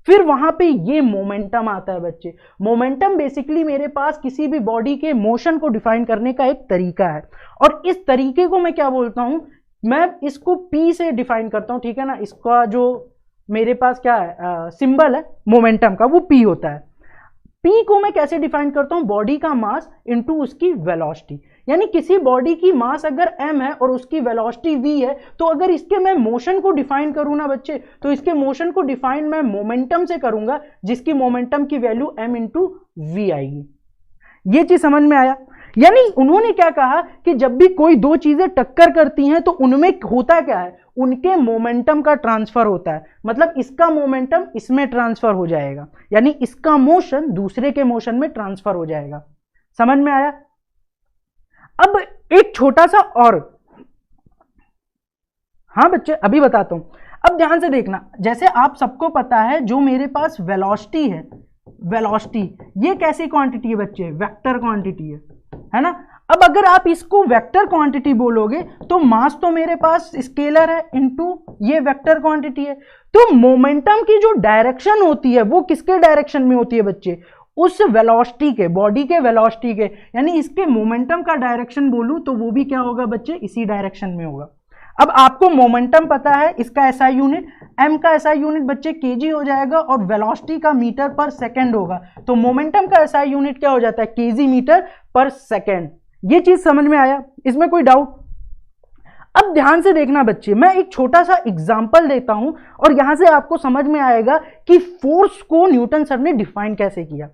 फिर वहां पे ये मोमेंटम आता है बच्चे। मोमेंटम बेसिकली मेरे पास किसी भी बॉडी के मोशन को डिफाइन करने का एक तरीका है, और इस तरीके को मैं क्या बोलता हूं, मैं इसको पी से डिफाइन करता हूं, ठीक है ना। इसका जो मेरे पास क्या है सिंबल है मोमेंटम का, वो पी होता है। पी को मैं कैसे डिफाइन करता हूं, बॉडी का मास इनटू उसकी वेलोसिटी। यानी किसी बॉडी की मास अगर m है और उसकी वेलोसिटी v है, तो अगर इसके मैं मोशन को डिफाइन करूं ना बच्चे, तो इसके मोशन को डिफाइन मैं मोमेंटम से करूंगा, जिसकी मोमेंटम की वैल्यू m इंटू वी आएगी। ये चीज समझ में आया। यानी उन्होंने क्या कहा कि जब भी कोई दो चीजें टक्कर करती हैं तो उनमें होता क्या है, उनके मोमेंटम का ट्रांसफर होता है। मतलब इसका मोमेंटम इसमें ट्रांसफर हो जाएगा, यानी इसका मोशन दूसरे के मोशन में ट्रांसफर हो जाएगा। समझ में आया। अब एक छोटा सा और, हाँ बच्चे अभी बताता हूं, अब ध्यान से देखना। जैसे आप सबको पता है जो मेरे पास वेलोसिटी है, वेलोसिटी ये कैसी क्वांटिटी है बच्चे, वेक्टर क्वांटिटी है ना। अब अगर आप इसको वेक्टर क्वांटिटी बोलोगे तो मास तो मेरे पास स्केलर है इनटू ये वेक्टर क्वांटिटी है। तो मोमेंटम की जो डायरेक्शन होती है वो किसके डायरेक्शन में होती है बच्चे, उस वेलोसिटी के, बॉडी के वेलोसिटी के। यानी इसके मोमेंटम का डायरेक्शन बोलूं तो वो भी क्या होगा बच्चे, इसी डायरेक्शन में होगा। अब आपको मोमेंटम पता है, इसका एसआई यूनिट, एम का एसआई यूनिट बच्चे केजी हो जाएगा और वेलोसिटी का मीटर पर सेकंड होगा। तो मोमेंटम का एसआई यूनिट क्या हो जाता है, केजी मीटर पर सेकंड। ये चीज समझ में आया, इसमें कोई डाउट। अब ध्यान से देखना बच्चे, मैं एक छोटा सा एग्जांपल देता हूं और यहां से आपको समझ में आएगा कि फोर्स को न्यूटन सर ने डिफाइन कैसे किया।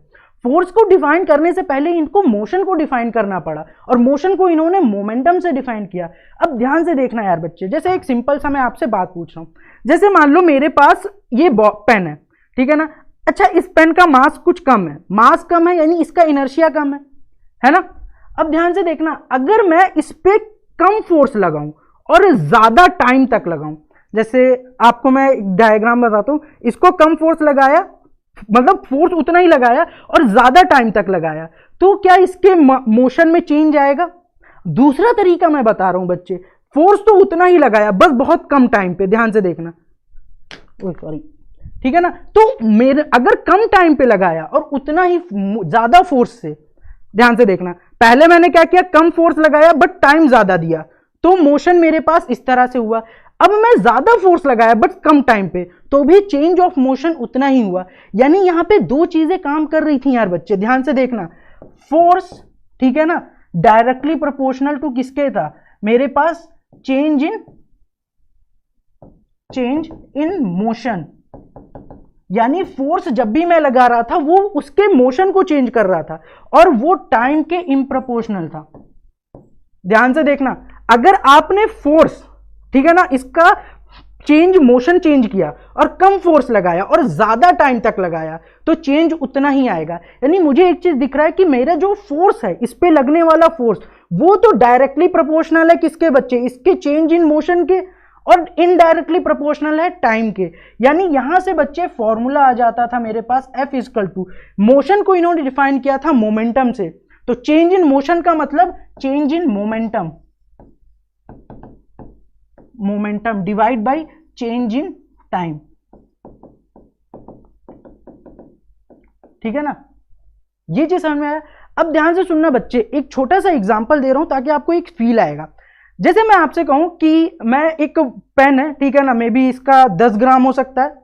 फोर्स को डिफाइन करने से पहले इनको मोशन को डिफाइन करना पड़ा, और मोशन को इन्होंने मोमेंटम से डिफाइन किया। अब ध्यान से देखना यार बच्चे, जैसे एक सिंपल सा मैं आपसे बात पूछ रहा हूं, जैसे मान लो मेरे पास ये पेन है, ठीक है ना। अच्छा, इस पेन का मास कुछ कम है, मास कम है यानी इसका इनर्शिया कम है ना। अब ध्यान से देखना, अगर मैं इस पे कम फोर्स लगाऊं और ज्यादा टाइम तक लगाऊं, जैसे आपको मैं एक डायग्राम बताता हूं, इसको कम फोर्स लगाया, मतलब फोर्स उतना ही लगाया और ज्यादा टाइम तक लगाया, तो क्या इसके मोशन में चेंज आएगा। दूसरा तरीका मैं बता रहा हूं बच्चे, फोर्स तो उतना ही लगाया बस बहुत कम टाइम पे, ध्यान से देखना, सॉरी, ठीक है ना। तो मेरे अगर कम टाइम पे लगाया और उतना ही ज्यादा फोर्स से, ध्यान से देखना, पहले मैंने क्या किया, कम फोर्स लगाया बट टाइम ज्यादा दिया, तो मोशन मेरे पास इस तरह से हुआ। अब मैं ज्यादा फोर्स लगाया बट कम टाइम पे, तो भी चेंज ऑफ मोशन उतना ही हुआ। यानी यहां पे दो चीजें काम कर रही थी यार बच्चे, ध्यान से देखना। फोर्स, ठीक है ना, डायरेक्टली प्रोपोर्शनल टू किसके था, मेरे पास चेंज इन मोशन। यानी फोर्स जब भी मैं लगा रहा था वो उसके मोशन को चेंज कर रहा था, और वो टाइम के इम्प्रोपोर्शनल था। ध्यान से देखना, अगर आपने फोर्स, ठीक है ना, इसका मोशन चेंज किया और कम फोर्स लगाया और ज्यादा टाइम तक लगाया, तो चेंज उतना ही आएगा। यानी मुझे एक चीज दिख रहा है कि मेरा जो फोर्स है, इस पे लगने वाला फोर्स, वो तो डायरेक्टली प्रोपोर्शनल है किसके बच्चे, इसके चेंज इन मोशन के, और इनडायरेक्टली प्रोपोर्शनल है टाइम के। यानी यहां से बच्चे फॉर्मूला आ जाता था मेरे पास F इक्वल टू, मोशन को इन्होंने डिफाइन किया था मोमेंटम से, तो चेंज इन मोशन का मतलब change in momentum, momentum divide by change in time, ठीक है ना। ये चीज समझ में आया। अब ध्यान से सुनना बच्चे, एक छोटा सा एग्जांपल दे रहा हूं ताकि आपको एक फील आएगा। जैसे मैं आपसे कहूं कि मैं एक पेन है, ठीक है ना, मे बी इसका 10 ग्राम हो सकता है,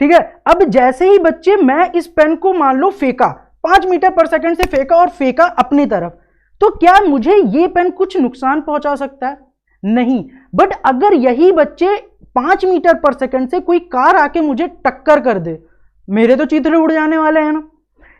ठीक है। अब जैसे ही बच्चे मैं इस पेन को मान लो फेंका, 5 मीटर पर सेकंड से फेंका और फेंका अपनी तरफ, तो क्या मुझे ये पेन कुछ नुकसान पहुंचा सकता है, नहीं। बट अगर यही बच्चे 5 मीटर पर सेकंड से कोई कार आके मुझे टक्कर कर दे, मेरे तो चित्रे उड़ जाने वाले हैं ना।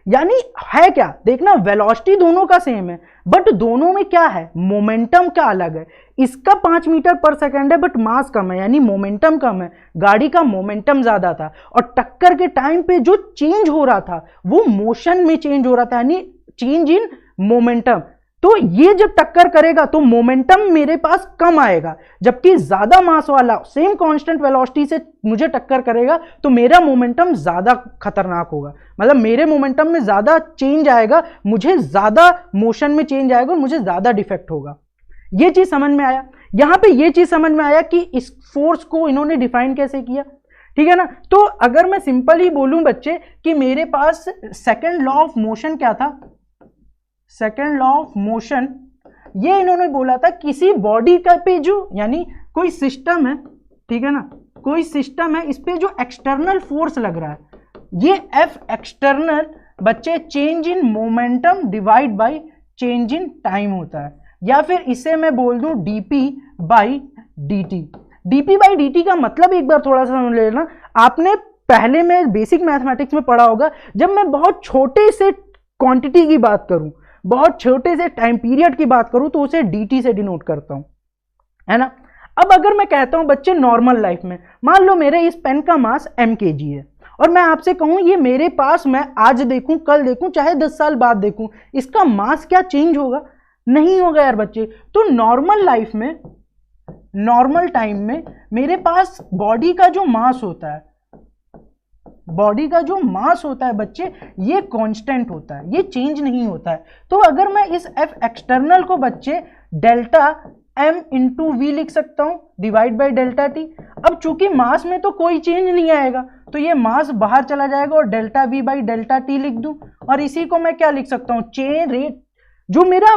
यानी है क्या, देखना, वेलोसिटी दोनों का सेम है बट दोनों में क्या है, मोमेंटम क्या अलग है। इसका 5 मीटर पर सेकंड है बट मास कम है, यानी मोमेंटम कम है, गाड़ी का मोमेंटम ज्यादा था, और टक्कर के टाइम पे जो चेंज हो रहा था वो मोशन में चेंज हो रहा था, यानी चेंज इन मोमेंटम। तो ये जब टक्कर करेगा तो मोमेंटम मेरे पास कम आएगा, जबकि ज्यादा मास वाला सेम कांस्टेंट वेलोसिटी से मुझे टक्कर करेगा तो मेरा मोमेंटम ज्यादा खतरनाक होगा, मतलब मेरे मोमेंटम में ज्यादा चेंज आएगा, मुझे ज्यादा मोशन में चेंज आएगा और मुझे ज्यादा डिफेक्ट होगा। ये चीज समझ में आया। यहां पे ये चीज समझ में आया कि इस फोर्स को इन्होंने डिफाइन कैसे किया, ठीक है ना। तो अगर मैं सिंपल ही बोलूं बच्चे कि मेरे पास सेकंड लॉ ऑफ मोशन क्या था, सेकंड लॉ ऑफ मोशन, ये इन्होंने बोला था किसी बॉडी का पे जो यानी कोई सिस्टम है, ठीक है ना, कोई सिस्टम है, इस पे जो एक्सटर्नल फोर्स लग रहा है, ये एफ एक्सटर्नल बच्चे change in momentum divide by change in time होता है, या फिर इसे मैं बोल दूं डीपी बाई डी टी का मतलब एक बार थोड़ा सा समझ लेना। आपने पहले में बेसिक मैथमेटिक्स में पढ़ा होगा, जब मैं बहुत छोटे से क्वांटिटी की बात करूं, बहुत छोटे से टाइम पीरियड की बात करूं, तो उसे dt से डिनोट करता हूं, है ना। अब अगर मैं कहता हूं बच्चे नॉर्मल लाइफ में, मान लो मेरे इस पेन का मास m kg है और मैं आपसे कहूं ये मेरे पास, मैं आज देखूं, कल देखूं, चाहे 10 साल बाद देखूं, इसका मास क्या चेंज होगा? नहीं होगा यार बच्चे। तो नॉर्मल लाइफ में, नॉर्मल टाइम में मेरे पास बॉडी का जो मास होता है, बॉडी का जो मास होता है बच्चे, ये कांस्टेंट होता है, ये चेंज नहीं होता है। तो अगर मैं इस एफ एक्सटर्नल को बच्चे डेल्टा m इंटू वी लिख सकता हूं डिवाइड बाई डेल्टा टी। अब चूंकि मास में तो कोई चेंज नहीं आएगा तो ये मास बाहर चला जाएगा और delta we by delta T लिख दूं, और इसी को मैं क्या लिख सकता हूं, चेन रेट, जो मेरा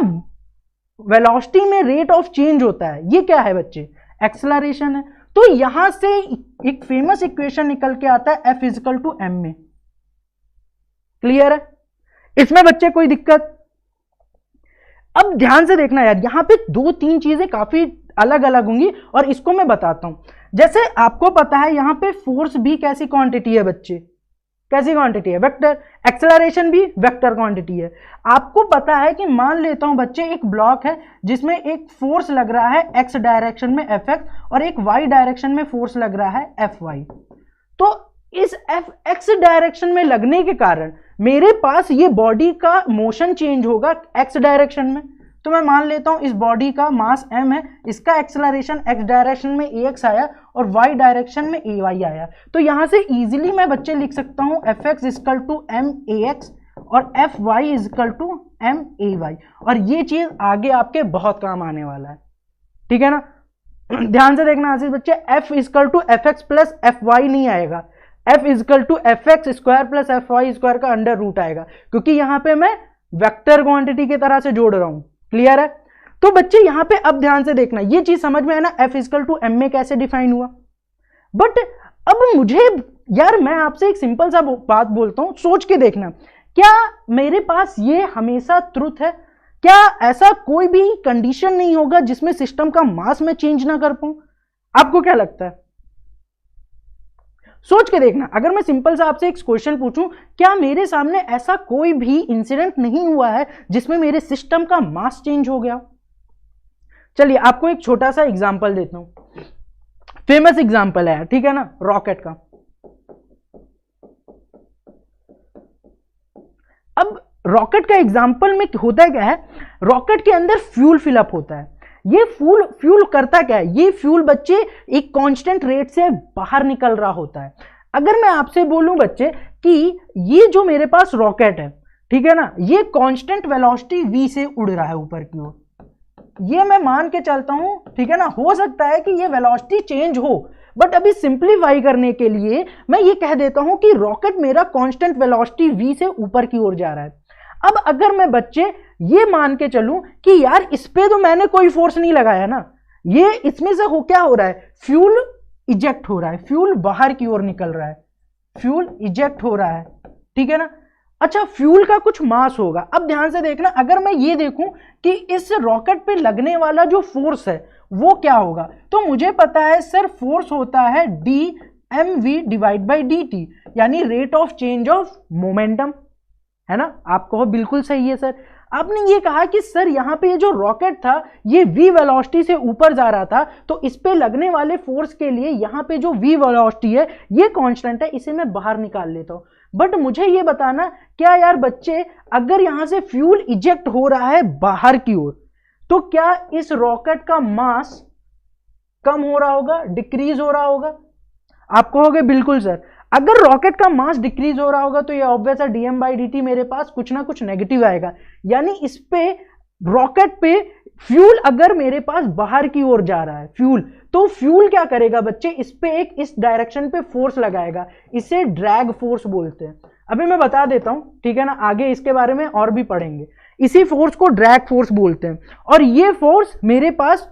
वेलोसिटी में रेट ऑफ चेंज होता है, ये क्या है बच्चे, एक्सेलरेशन है। तो यहां से एक फेमस इक्वेशन निकल के आता है F इजिकल टू एम में। क्लियर है? इसमें बच्चे कोई दिक्कत? अब ध्यान से देखना यार, यहां पे 2-3 चीजें काफी अलग अलग होंगी और इसको मैं बताता हूं। जैसे आपको पता है यहां पे फोर्स भी कैसी क्वांटिटी है बच्चे, कैसी क्वांटिटी है, वेक्टर। एक्सेलरेशन भी वेक्टर क्वांटिटी है। आपको पता है कि मान लेता हूं बच्चे एक ब्लॉक है जिसमें एक फोर्स लग रहा है x डायरेक्शन में Fx और एक y डायरेक्शन में फोर्स लग रहा है Fy। तो इस Fx डायरेक्शन में लगने के कारण मेरे पास ये बॉडी का मोशन चेंज होगा x डायरेक्शन में। तो मैं मान लेता हूं इस बॉडी का मास m है, इसका एक्सेलरेशन x डायरेक्शन में ax आया और y डायरेक्शन में ay आया। तो यहां से इजीली मैं बच्चे लिख सकता हूं fx equal to m ax और fy equal to m ay, और ये चीज आगे आपके बहुत काम आने वाला है, ठीक है ना। ध्यान से देखना आशीष बच्चे, f equal to fx plus fy नहीं आएगा, f equal to fx square plus fy square का अंडर रूट आएगा, क्योंकि यहां पे मैं वेक्टर क्वांटिटी की तरह से जोड़ रहा हूं। क्लियर है? तो बच्चे यहां पे अब ध्यान से देखना, ये चीज समझ में आया ना, f इक्वल टू m में कैसे डिफाइन हुआ। बट अब मुझे यार, मैं आपसे एक सिंपल सा बात बोलता हूं, सोच के देखना, क्या मेरे पास ये हमेशा ट्रुथ है? क्या ऐसा कोई भी कंडीशन नहीं होगा जिसमें सिस्टम का मास में चेंज ना कर पाऊं? आपको क्या लगता है? सोच के देखना। अगर मैं सिंपल सा आपसे एक क्वेश्चन पूछूं, क्या मेरे सामने ऐसा कोई भी इंसिडेंट नहीं हुआ है जिसमें मेरे सिस्टम का मास चेंज हो गया? चलिए आपको एक छोटा सा एग्जांपल देता हूं, फेमस एग्जांपल है, ठीक है ना, रॉकेट का। अब रॉकेट का एग्जांपल में होता क्या है, रॉकेट के अंदर फ्यूल फिलअप होता है। ये फ्यूल करता क्या है, ये फ्यूल बच्चे एक कांस्टेंट रेट से बाहर निकल रहा होता है। अगर मैं आपसे बोलूं बच्चे कि ये जो मेरे पास रॉकेट है, ठीक है ना, ये कांस्टेंट वेलोसिटी v से उड़ रहा है ऊपर की ओर, ये मैं मान के चलता हूं, ठीक है ना। हो सकता है कि ये वेलोसिटी चेंज हो, बट अभी सिंप्लीफाई करने के लिए मैं ये कह देता हूं कि रॉकेट मेरा कांस्टेंट वेलोसिटी v से ऊपर की ओर जा रहा है। अब अगर मैं बच्चे ये मान के चलूं कि यार इस पे तो मैंने कोई फोर्स नहीं लगाया ना, ये इसमें से क्या हो रहा है, फ्यूल इजेक्ट हो रहा है, फ्यूल बाहर की ओर निकल रहा है, फ्यूल इजेक्ट हो रहा है, ठीक है ना। अच्छा, फ्यूल का कुछ मास होगा। अब ध्यान से देखना, अगर मैं ये देखूं कि इस रॉकेट पे लगने वाला जो फोर्स है वो क्या होगा, तो मुझे पता है सर फोर्स होता है dmv डिवाइड बाई dt, यानी rate of change of momentum, है ना। आप कहो बिल्कुल सही है सर। आपने ये कहा कि सर यहाँ पे ये जो रॉकेट था ये v वेलोसिटी से ऊपर जा रहा था, तो इस पे लगने वाले फोर्स के लिए यहाँ पे जो v वेलोसिटी है ये कांस्टेंट है, इसे मैं बाहर निकाल लेता हूँ। बट मुझे ये बताना, क्या यार बच्चे अगर यहां से फ्यूल इजेक्ट हो रहा है बाहर की ओर, तो क्या इस रॉकेट का मास कम हो रहा होगा, डिक्रीज हो रहा होगा? आप कहोगे बिल्कुल सर, अगर रॉकेट का मास डिक्रीज हो रहा होगा तो ये ऑब्वियस है dm बाई dt मेरे पास कुछ ना कुछ नेगेटिव आएगा, यानी इस पे रॉकेट पे फ्यूल अगर मेरे पास बाहर की ओर जा रहा है फ्यूल, तो फ्यूल क्या करेगा बच्चे, इस पे एक इस डायरेक्शन पे फोर्स लगाएगा, इसे ड्रैग फोर्स बोलते हैं। अभी मैं बता देता हूं, ठीक है ना, आगे इसके बारे में और भी पढ़ेंगे। इसी फोर्स को ड्रैग फोर्स बोलते हैं, और ये फोर्स मेरे पास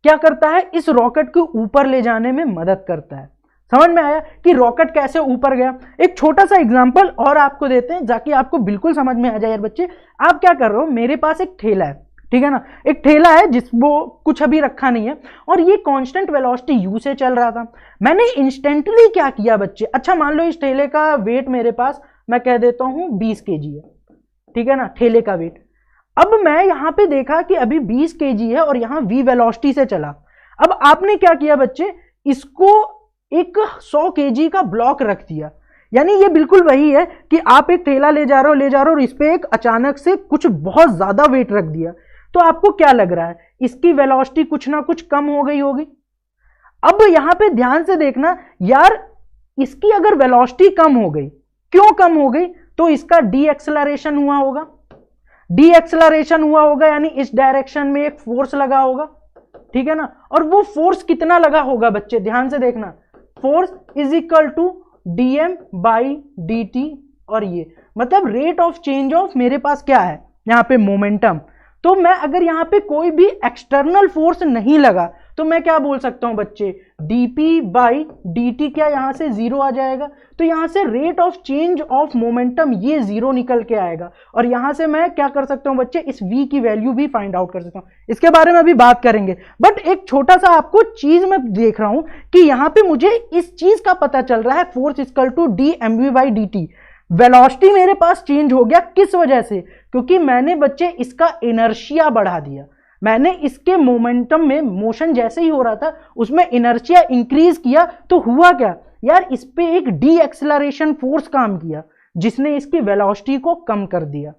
क्या करता है, इस रॉकेट को ऊपर ले जाने में मदद करता है। समझ में आया कि रॉकेट कैसे ऊपर गया? एक छोटा सा एग्जांपल और आपको देते हैं ताकि आपको बिल्कुल समझ में आ जाए। यार बच्चे आप क्या कर रहे हो, मेरे पास एक ठेला है, ठीक है ना, एक ठेला है जिसको कुछ अभी रखा नहीं है, और ये कांस्टेंट वेलोसिटी u से चल रहा था। मैंने इंस्टेंटली क्या किया बच्चे, अच्छा मान लो इस ठेले का वेट मेरे पास मैं कह देता हूं 20 kg है, ठीक है ना, ठेले का वेट। अब मैं यहां पे देखा कि अभी 20 kg है और यहां v वेलोसिटी से चला। अब आपने क्या किया बच्चे, इसको एक 100 kg का ब्लॉक रख दिया, यानी ये बिल्कुल वही है कि आप एक ठेला ले जा रहे हो और इस पे एक अचानक से कुछ बहुत ज्यादा वेट रख दिया, तो आपको क्या लग रहा है, इसकी वेलोसिटी कुछ ना कुछ कम हो गई होगी। अब यहां पे ध्यान से देखना यार, इसकी अगर वेलोसिटी कम हो गई, क्यों कम हो गई, तो इसका डी एक्सेलरेशन हुआ होगा, डी एक्सेलरेशन हुआ होगा, यानी इस डायरेक्शन में एक फोर्स लगा होगा, ठीक है ना। और वो फोर्स कितना लगा होगा बच्चे, ध्यान से देखना, force is equal to dm by dt, और ये मतलब रेट ऑफ चेंज ऑफ मेरे पास क्या है यहां पे, मोमेंटम। तो मैं अगर यहां पे कोई भी एक्सटर्नल फोर्स नहीं लगा तो मैं क्या बोल सकता हूं बच्चे, dp बाई dt क्या यहां से जीरो आ जाएगा, तो यहां से rate of change of momentum ये जीरो निकल के आएगा, और यहां से मैं क्या कर सकता हूं बच्चे, इस v की वैल्यू भी फाइंड आउट कर सकता हूं। इसके बारे में अभी बात करेंगे, बट एक छोटा सा आपको चीज मैं देख रहा हूं कि यहां पे मुझे इस चीज का पता चल रहा है, force equal to D mv by dt। Velocity मेरे पास चेंज हो गया, किस वजह से, क्योंकि मैंने बच्चे इसका इनर्शिया बढ़ा दिया, मैंने इसके मोमेंटम में, मोशन जैसे ही हो रहा था उसमें इनर्शिया इंक्रीज किया, तो हुआ क्या यार, इस पे एक डी एक्सेलरेशन फोर्स काम किया जिसने इसकी वेलोसिटी को कम कर दिया,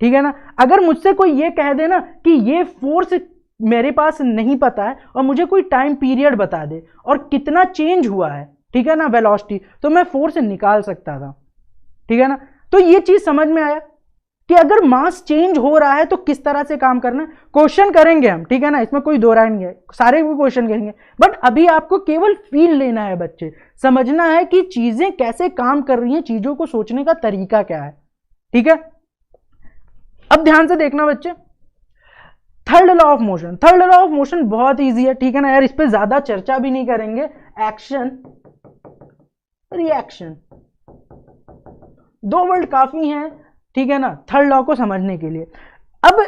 ठीक है ना। अगर मुझसे कोई ये कह दे ना कि ये फोर्स मेरे पास नहीं पता है और मुझे कोई टाइम पीरियड बता दे और कितना चेंज हुआ है, ठीक है ना, वेलोसिटी, तो मैं फोर्स निकाल सकता था, ठीक है ना। तो ये चीज समझ में आया कि अगर मास चेंज हो रहा है तो किस तरह से काम करना है। क्वेश्चन करेंगे हम, ठीक है ना, इसमें कोई दो राय नहीं है, सारे भी क्वेश्चन करेंगे, बट अभी आपको केवल फील लेना है बच्चे, समझना है कि चीजें कैसे काम कर रही हैं, चीजों को सोचने का तरीका क्या है, ठीक है। अब ध्यान से देखना बच्चे, third law of motion, third law of motion बहुत ईजी है, ठीक है ना यार, इस पे ज्यादा चर्चा भी नहीं करेंगे। एक्शन रिएक्शन, दो वर्ड काफी हैं, ठीक है ना, थर्ड लॉ को समझने के लिए। अब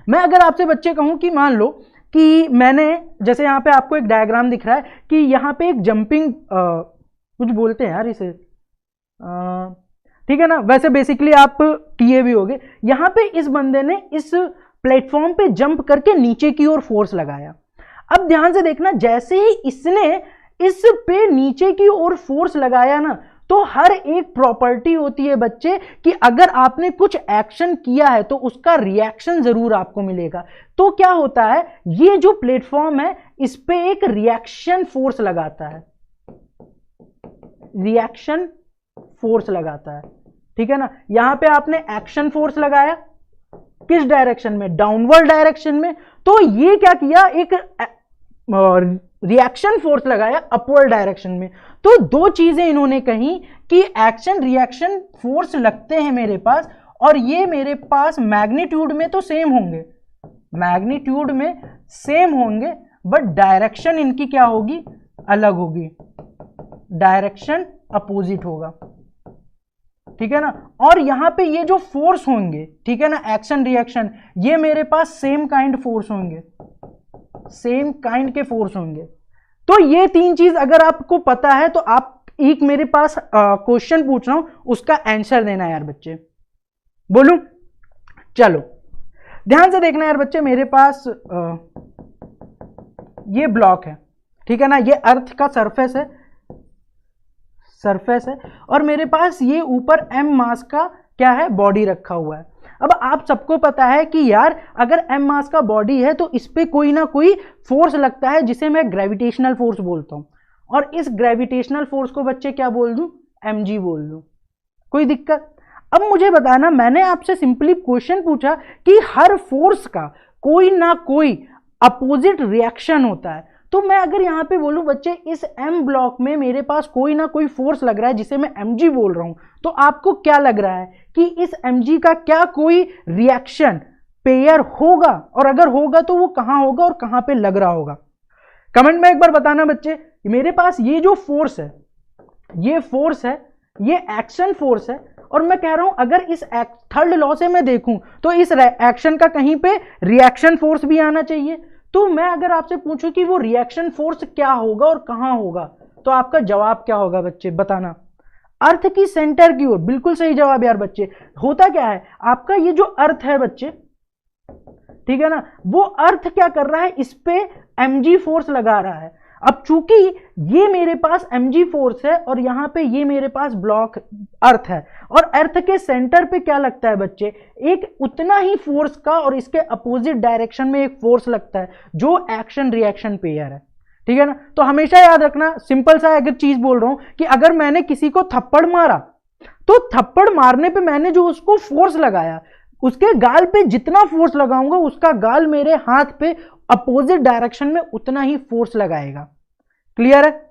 मैं अगर आपसे बच्चे कहूं कि मान लो कि मैंने, जैसे यहां पे आपको एक डायग्राम दिख रहा है कि यहां पे एक जंपिंग कुछ बोलते हैं यार इसे, ठीक है ना, वैसे बेसिकली आप किए भी होगे, यहां पे इस बंदे ने इस प्लेटफॉर्म पे जंप करके नीचे की ओर फोर्स लगाया। अब ध्यान से देखना, जैसे ही इसने इस पे नीचे की ओर फोर्स लगाया ना, तो हर एक प्रॉपर्टी होती है बच्चे कि अगर आपने कुछ एक्शन किया है तो उसका रिएक्शन जरूर आपको मिलेगा। तो क्या होता है, ये जो प्लेटफॉर्म है इस पे एक रिएक्शन फोर्स लगाता है, रिएक्शन फोर्स लगाता है, ठीक है ना। यहां पे आपने एक्शन फोर्स लगाया, किस डायरेक्शन में, डाउनवर्ड डायरेक्शन में, तो ये क्या किया, एक रिएक्शन फोर्स लगाया अपवर्ड डायरेक्शन में। तो दो चीजें इन्होंने कही कि एक्शन रिएक्शन फोर्स लगते हैं मेरे पास, और ये मेरे पास मैग्नीट्यूड में तो सेम होंगे, मैग्नीट्यूड में सेम होंगे, बट डायरेक्शन इनकी क्या होगी, अलग होगी, डायरेक्शन अपोजिट होगा, ठीक है ना। और यहां पे ये जो फोर्स होंगे, ठीक है ना, एक्शन रिएक्शन, ये मेरे पास सेम काइंड फोर्स होंगे, सेम काइंड के फोर्स होंगे। तो ये तीन चीज अगर आपको पता है तो आप, एक मेरे पास क्वेश्चन पूछ रहा हूं उसका आंसर देना यार बच्चे, बोलूं, चलो ध्यान से देखना यार बच्चे, मेरे पास ये ब्लॉक है, ठीक है ना, ये अर्थ का सरफेस है, सरफेस है और मेरे पास ये ऊपर m मास का क्या है, बॉडी रखा हुआ है। अब आप सबको पता है कि यार अगर m मास का बॉडी है तो इस पे कोई ना कोई फोर्स लगता है जिसे मैं ग्रेविटेशनल फोर्स बोलता हूं, और इस ग्रेविटेशनल फोर्स को बच्चे क्या बोल दूं, mg बोल दूं। कोई दिक्कत? अब मुझे बताना, मैंने आपसे सिंपली क्वेश्चन पूछा कि हर फोर्स का कोई ना कोई अपोजिट रिएक्शन होता है, तो मैं अगर यहां पे बोलूं बच्चे इस m ब्लॉक में मेरे पास कोई ना कोई फोर्स लग रहा है जिसे मैं mg बोल रहा हूं, तो आपको क्या लग रहा है कि इस mg का क्या कोई रिएक्शन पेयर होगा, और अगर होगा तो वो कहां होगा और कहां पे लग रहा होगा? कमेंट में एक बार बताना बच्चे। मेरे पास ये जो फोर्स है, ये फोर्स है, ये एक्शन फोर्स है, और मैं कह रहा हूं अगर इस थर्ड लॉ से मैं देखूं तो इस एक्शन का कहीं पे रिएक्शन फोर्स भी आना चाहिए। तो मैं अगर आपसे पूछूं कि वो रिएक्शन फोर्स क्या होगा और कहां होगा, तो आपका जवाब क्या होगा बच्चे, बताना। अर्थ की सेंटर की ओर, बिल्कुल सही जवाब यार बच्चे। होता क्या है, आपका ये जो अर्थ है बच्चे, ठीक है ना, वो अर्थ क्या कर रहा है, इस पे mg फोर्स लगा रहा है। अब चूंकि ये मेरे पास mg फोर्स है और यहां पे ये मेरे पास ब्लॉक अर्थ है, और अर्थ के सेंटर पे क्या लगता है बच्चे, एक उतना ही फोर्स का और इसके अपोजिट डायरेक्शन में एक फोर्स लगता है जो एक्शन रिएक्शन पेयर है, ठीक है ना। तो हमेशा याद रखना, सिंपल सा अगर चीज बोल रहा हूं कि अगर मैंने किसी को थप्पड़ मारा, तो थप्पड़ मारने पे मैंने जो उसको फोर्स लगाया, उसके गाल पे जितना फोर्स लगाऊंगा उसका गाल मेरे हाथ पे अपोजिट डायरेक्शन में उतना ही फोर्स लगाएगा। क्लियर है?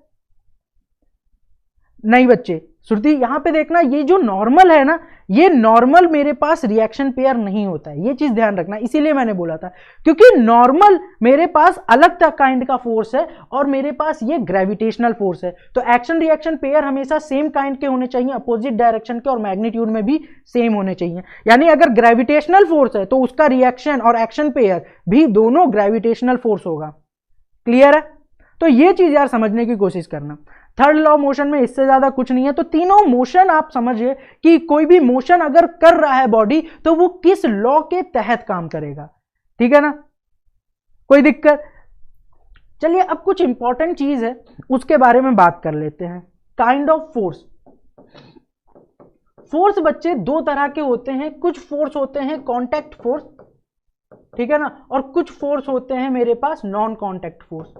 नहीं बच्चे, श्रुति यहां पे देखना, ये जो नॉर्मल है ना, ये नॉर्मल मेरे पास रिएक्शन पेयर नहीं होता है, ये चीज ध्यान रखना। इसीलिए मैंने बोला था, क्योंकि नॉर्मल मेरे पास अलग काइंड का फोर्स है और मेरे पास ये ग्रेविटेशनल फोर्स है। तो एक्शन रिएक्शन पेयर हमेशा सेम काइंड के होने चाहिए, अपोजिट डायरेक्शन के, और मैग्नीट्यूड में भी सेम होने चाहिए। यानी अगर ग्रेविटेशनल फोर्स है तो उसका रिएक्शन और एक्शन पेयर भी दोनों ग्रेविटेशनल फोर्स होगा। क्लियर है? तो ये चीज यार समझने की कोशिश करना। थर्ड लॉ मोशन में इससे ज्यादा कुछ नहीं है। तो तीनों मोशन आप समझिए कि कोई भी मोशन अगर कर रहा है बॉडी, तो वो किस लॉ के तहत काम करेगा, ठीक है ना। कोई दिक्कत? चलिए अब कुछ इंपॉर्टेंट चीज है उसके बारे में बात कर लेते हैं। Kind of force. फोर्स बच्चे दो तरह के होते हैं। कुछ फोर्स होते हैं कॉन्टैक्ट फोर्स, ठीक है ना, और कुछ फोर्स होते हैं मेरे पास नॉन कॉन्टैक्ट फोर्स,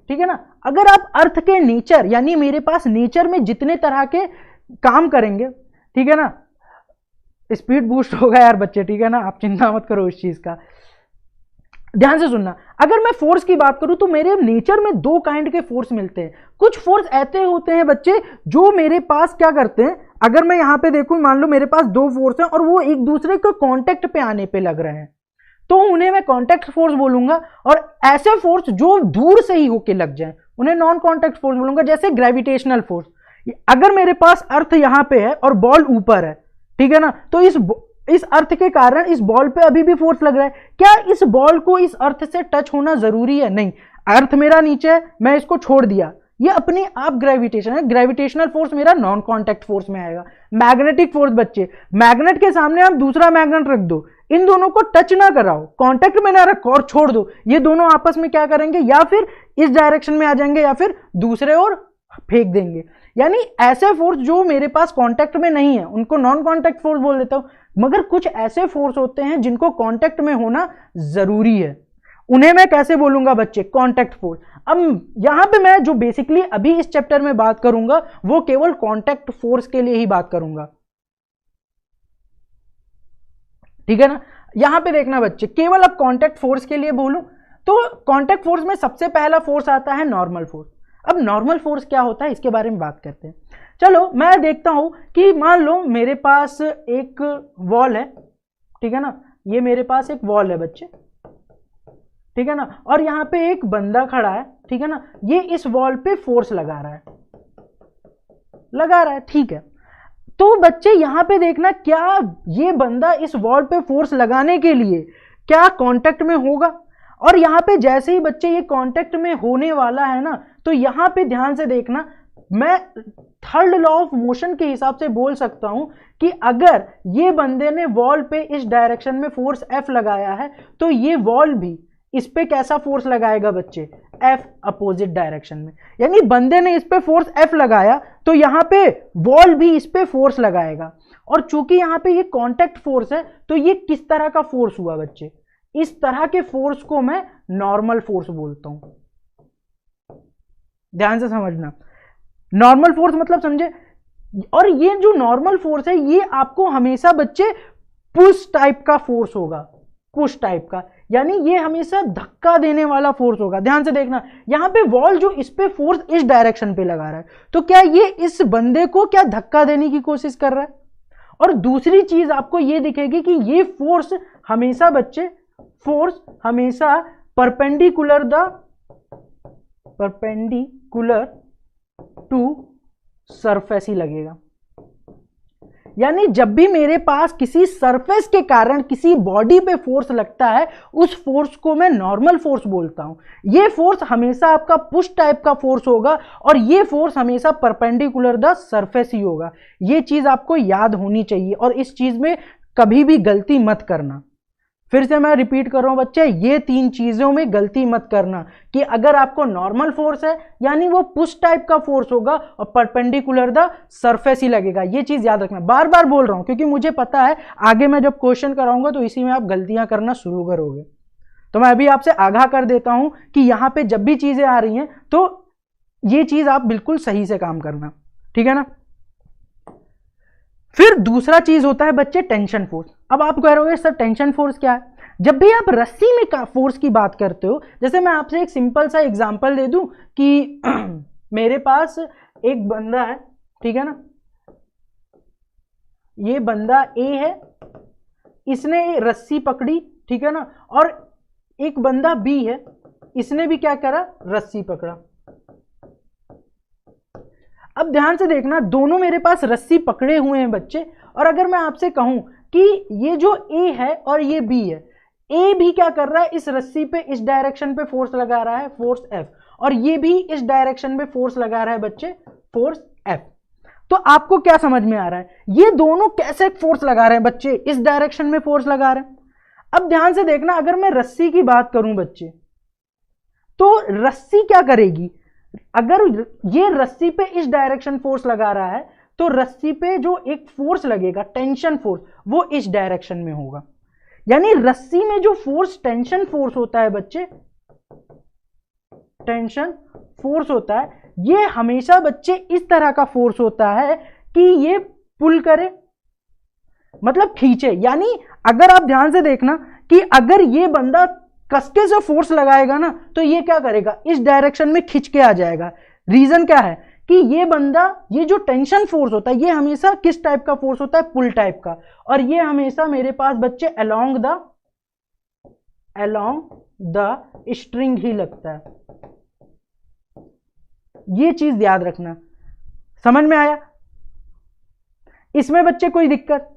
ठीक है ना। अगर आप अर्थ के नेचर, यानी मेरे पास नेचर में जितने तरह के काम करेंगे, ठीक है ना, स्पीड बूस्ट होगा यार बच्चे, ठीक है ना, आप चिंता मत करो इस चीज का। ध्यान से सुनना, अगर मैं फोर्स की बात करूं तो मेरे नेचर में दो काइंड के फोर्स मिलते हैं। कुछ फोर्स ऐसे होते हैं बच्चे जो मेरे पास क्या करते हैं, अगर मैं यहां पे देखूं, मान लो मेरे पास दो फोर्स हैं और वो एक दूसरे के कांटेक्ट पे आने पे लग रहे हैं, तो उन्हें मैं कांटेक्ट फोर्स बोलूंगा। और ऐसे फोर्स जो दूर से ही होके लग जाए उन्हें नॉन कांटेक्ट फोर्स बोलूंगा, जैसे ग्रेविटेशनल फोर्स। अगर मेरे पास अर्थ यहां पे है और बॉल ऊपर है, ठीक है ना, तो इस अर्थ के कारण इस बॉल पे अभी भी फोर्स लग रहा है। क्या इस बॉल को इस अर्थ से टच होना जरूरी है? नहीं। अर्थ मेरा नीचे है, मैं इसको छोड़ दिया, ये अपने आप ग्रेविटेशन है, ग्रेविटेशनल फोर्स मेरा नॉन कांटेक्ट फोर्स में आएगा। मैग्नेटिक फोर्स बच्चे, मैग्नेट के सामने आप दूसरा मैग्नेट रख दो, इन दोनों को टच ना कराओ, कांटेक्ट में ना रखो और छोड़ दो, ये दोनों आपस में क्या करेंगे, या फिर इस डायरेक्शन में आ जाएंगे या फिर दूसरे ओर फेंक देंगे। यानी ऐसे फोर्स जो मेरे पास कांटेक्ट में नहीं है उनको नॉन कांटेक्ट फोर्स बोल देता हूं। मगर कुछ ऐसे फोर्स होते हैं जिनको कांटेक्ट में होना जरूरी है, उन्हें मैं कैसे बोलूंगा बच्चे, कांटेक्ट फोर्स। अब यहां पे मैं जो बेसिकली अभी इस चैप्टर में बात करूंगा वो केवल कांटेक्ट फोर्स के लिए ही बात करूंगा, ठीक है ना। यहां पे देखना बच्चे, केवल अब कांटेक्ट फोर्स के लिए बोलूं तो कांटेक्ट फोर्स में सबसे पहला फोर्स आता है नॉर्मल फोर्स। अब नॉर्मल फोर्स क्या होता है इसके बारे में बात करते हैं। चलो मैं देखता हूं कि मान लो मेरे पास एक वॉल है, ठीक है ना, ये मेरे पास एक वॉल है बच्चे, ठीक है ना, और यहां पे एक बंदा खड़ा है, ठीक है ना, ये इस वॉल पे फोर्स लगा रहा है, ठीक है। तो बच्चे यहां पे देखना, क्या ये बंदा इस वॉल पे फोर्स लगाने के लिए क्या कांटेक्ट में होगा? और यहां पे जैसे ही बच्चे ये कांटेक्ट में होने वाला है ना, तो यहां पे ध्यान से देखना, मैं थर्ड लॉ ऑफ मोशन के हिसाब से बोल सकता हूं कि अगर ये बंदे ने वॉल पे इस डायरेक्शन में फोर्स F लगाया है, तो ये वॉल भी इस पे कैसा फोर्स लगाएगा बच्चे, F अपोजिट डायरेक्शन में। यानी बंदे ने इस पे फोर्स F लगाया तो यहां पे वॉल भी इस पे फोर्स लगाएगा, और चूंकि यहां पे ये कांटेक्ट फोर्स है तो ये किस तरह का फोर्स हुआ बच्चे, इस तरह के फोर्स को मैं नॉर्मल फोर्स बोलता हूं। ध्यान से समझना, नॉर्मल फोर्स मतलब समझे। और ये जो नॉर्मल फोर्स है ये आपको हमेशा बच्चे पुश टाइप का फोर्स होगा, पुश टाइप का, यानी ये हमेशा धक्का देने वाला फोर्स होगा। ध्यान से देखना, यहां पे वॉल जो इस पे फोर्स इस डायरेक्शन पे लगा रहा है, तो क्या ये इस बंदे को क्या धक्का देने की कोशिश कर रहा है। और दूसरी चीज आपको ये दिखेगी कि ये फोर्स हमेशा बच्चे, फोर्स हमेशा परपेंडिकुलर टू सरफेस ही लगेगा। यानी जब भी मेरे पास किसी सरफेस के कारण किसी बॉडी पे फोर्स लगता है, उस फोर्स को मैं नॉर्मल फोर्स बोलता हूं। ये फोर्स हमेशा आपका पुश टाइप का फोर्स होगा, और ये फोर्स हमेशा परपेंडिकुलर द सरफेस ही होगा। ये चीज आपको याद होनी चाहिए, और इस चीज में कभी भी गलती मत करना। फिर से मैं रिपीट कर रहा हूं बच्चे, ये 3 चीजों में गलती मत करना कि अगर आपको नॉर्मल फोर्स है यानी वो पुश टाइप का फोर्स होगा और परपेंडिकुलर द सरफेस ही लगेगा। ये चीज याद रखना, बार बार बोल रहा हूं क्योंकि मुझे पता है आगे मैं जब क्वेश्चन कराऊंगा तो इसी में आप गलतियां करना शुरू करोगे। तो मैं अभी आपसे आगाह कर देता हूं कि यहां पर जब भी चीजें आ रही हैं तो ये चीज आप बिल्कुल सही से काम करना, ठीक है ना। फिर दूसरा चीज होता है बच्चे टेंशन फोर्स। अब आप कह रहे हो सर टेंशन फोर्स क्या है। जब भी आप रस्सी में फोर्स की बात करते हो, जैसे मैं आपसे एक सिंपल सा एग्जांपल दे दूं कि मेरे पास एक बंदा है, ठीक है ना, ये बंदा ए है, इसने रस्सी पकड़ी, ठीक है ना, और एक बंदा बी है, इसने भी क्या करा, रस्सी पकड़ा। अब ध्यान से देखना, दोनों मेरे पास रस्सी पकड़े हुए हैं बच्चे, और अगर मैं आपसे कहूं कि ये जो ए है और ये बी है, ए भी क्या कर रहा है, इस रस्सी पे इस डायरेक्शन पे फोर्स लगा रहा है, फोर्स एफ, और ये भी इस डायरेक्शन पे फोर्स लगा रहा है बच्चे, फोर्स एफ। तो आपको क्या समझ में आ रहा है, ये दोनों कैसे फोर्स लगा रहे हैं बच्चे, इस डायरेक्शन में फोर्स लगा रहे हैं। अब ध्यान से देखना, अगर मैं रस्सी की बात करूं बच्चे, तो रस्सी क्या करेगी, अगर ये रस्सी पे इस डायरेक्शन फोर्स लगा रहा है तो रस्सी पे जो एक फोर्स लगेगा, टेंशन फोर्स, वो इस डायरेक्शन में होगा। यानी रस्सी में जो फोर्स टेंशन फोर्स होता है बच्चे, टेंशन फोर्स होता है, ये हमेशा बच्चे इस तरह का फोर्स होता है कि ये पुल करे, मतलब खींचे। यानी अगर आप ध्यान से देखना कि अगर ये बंदा कसके से फोर्स लगाएगा ना, तो ये क्या करेगा, इस डायरेक्शन में खींच के आ जाएगा। रीजन क्या है कि ये बंदा, ये जो टेंशन फोर्स होता है, ये हमेशा किस टाइप का फोर्स होता है, पुल टाइप का, और ये हमेशा मेरे पास बच्चे अलोंग द स्ट्रिंग ही लगता है। ये चीज याद रखना, समझ में आया। इसमें बच्चे कोई दिक्कत,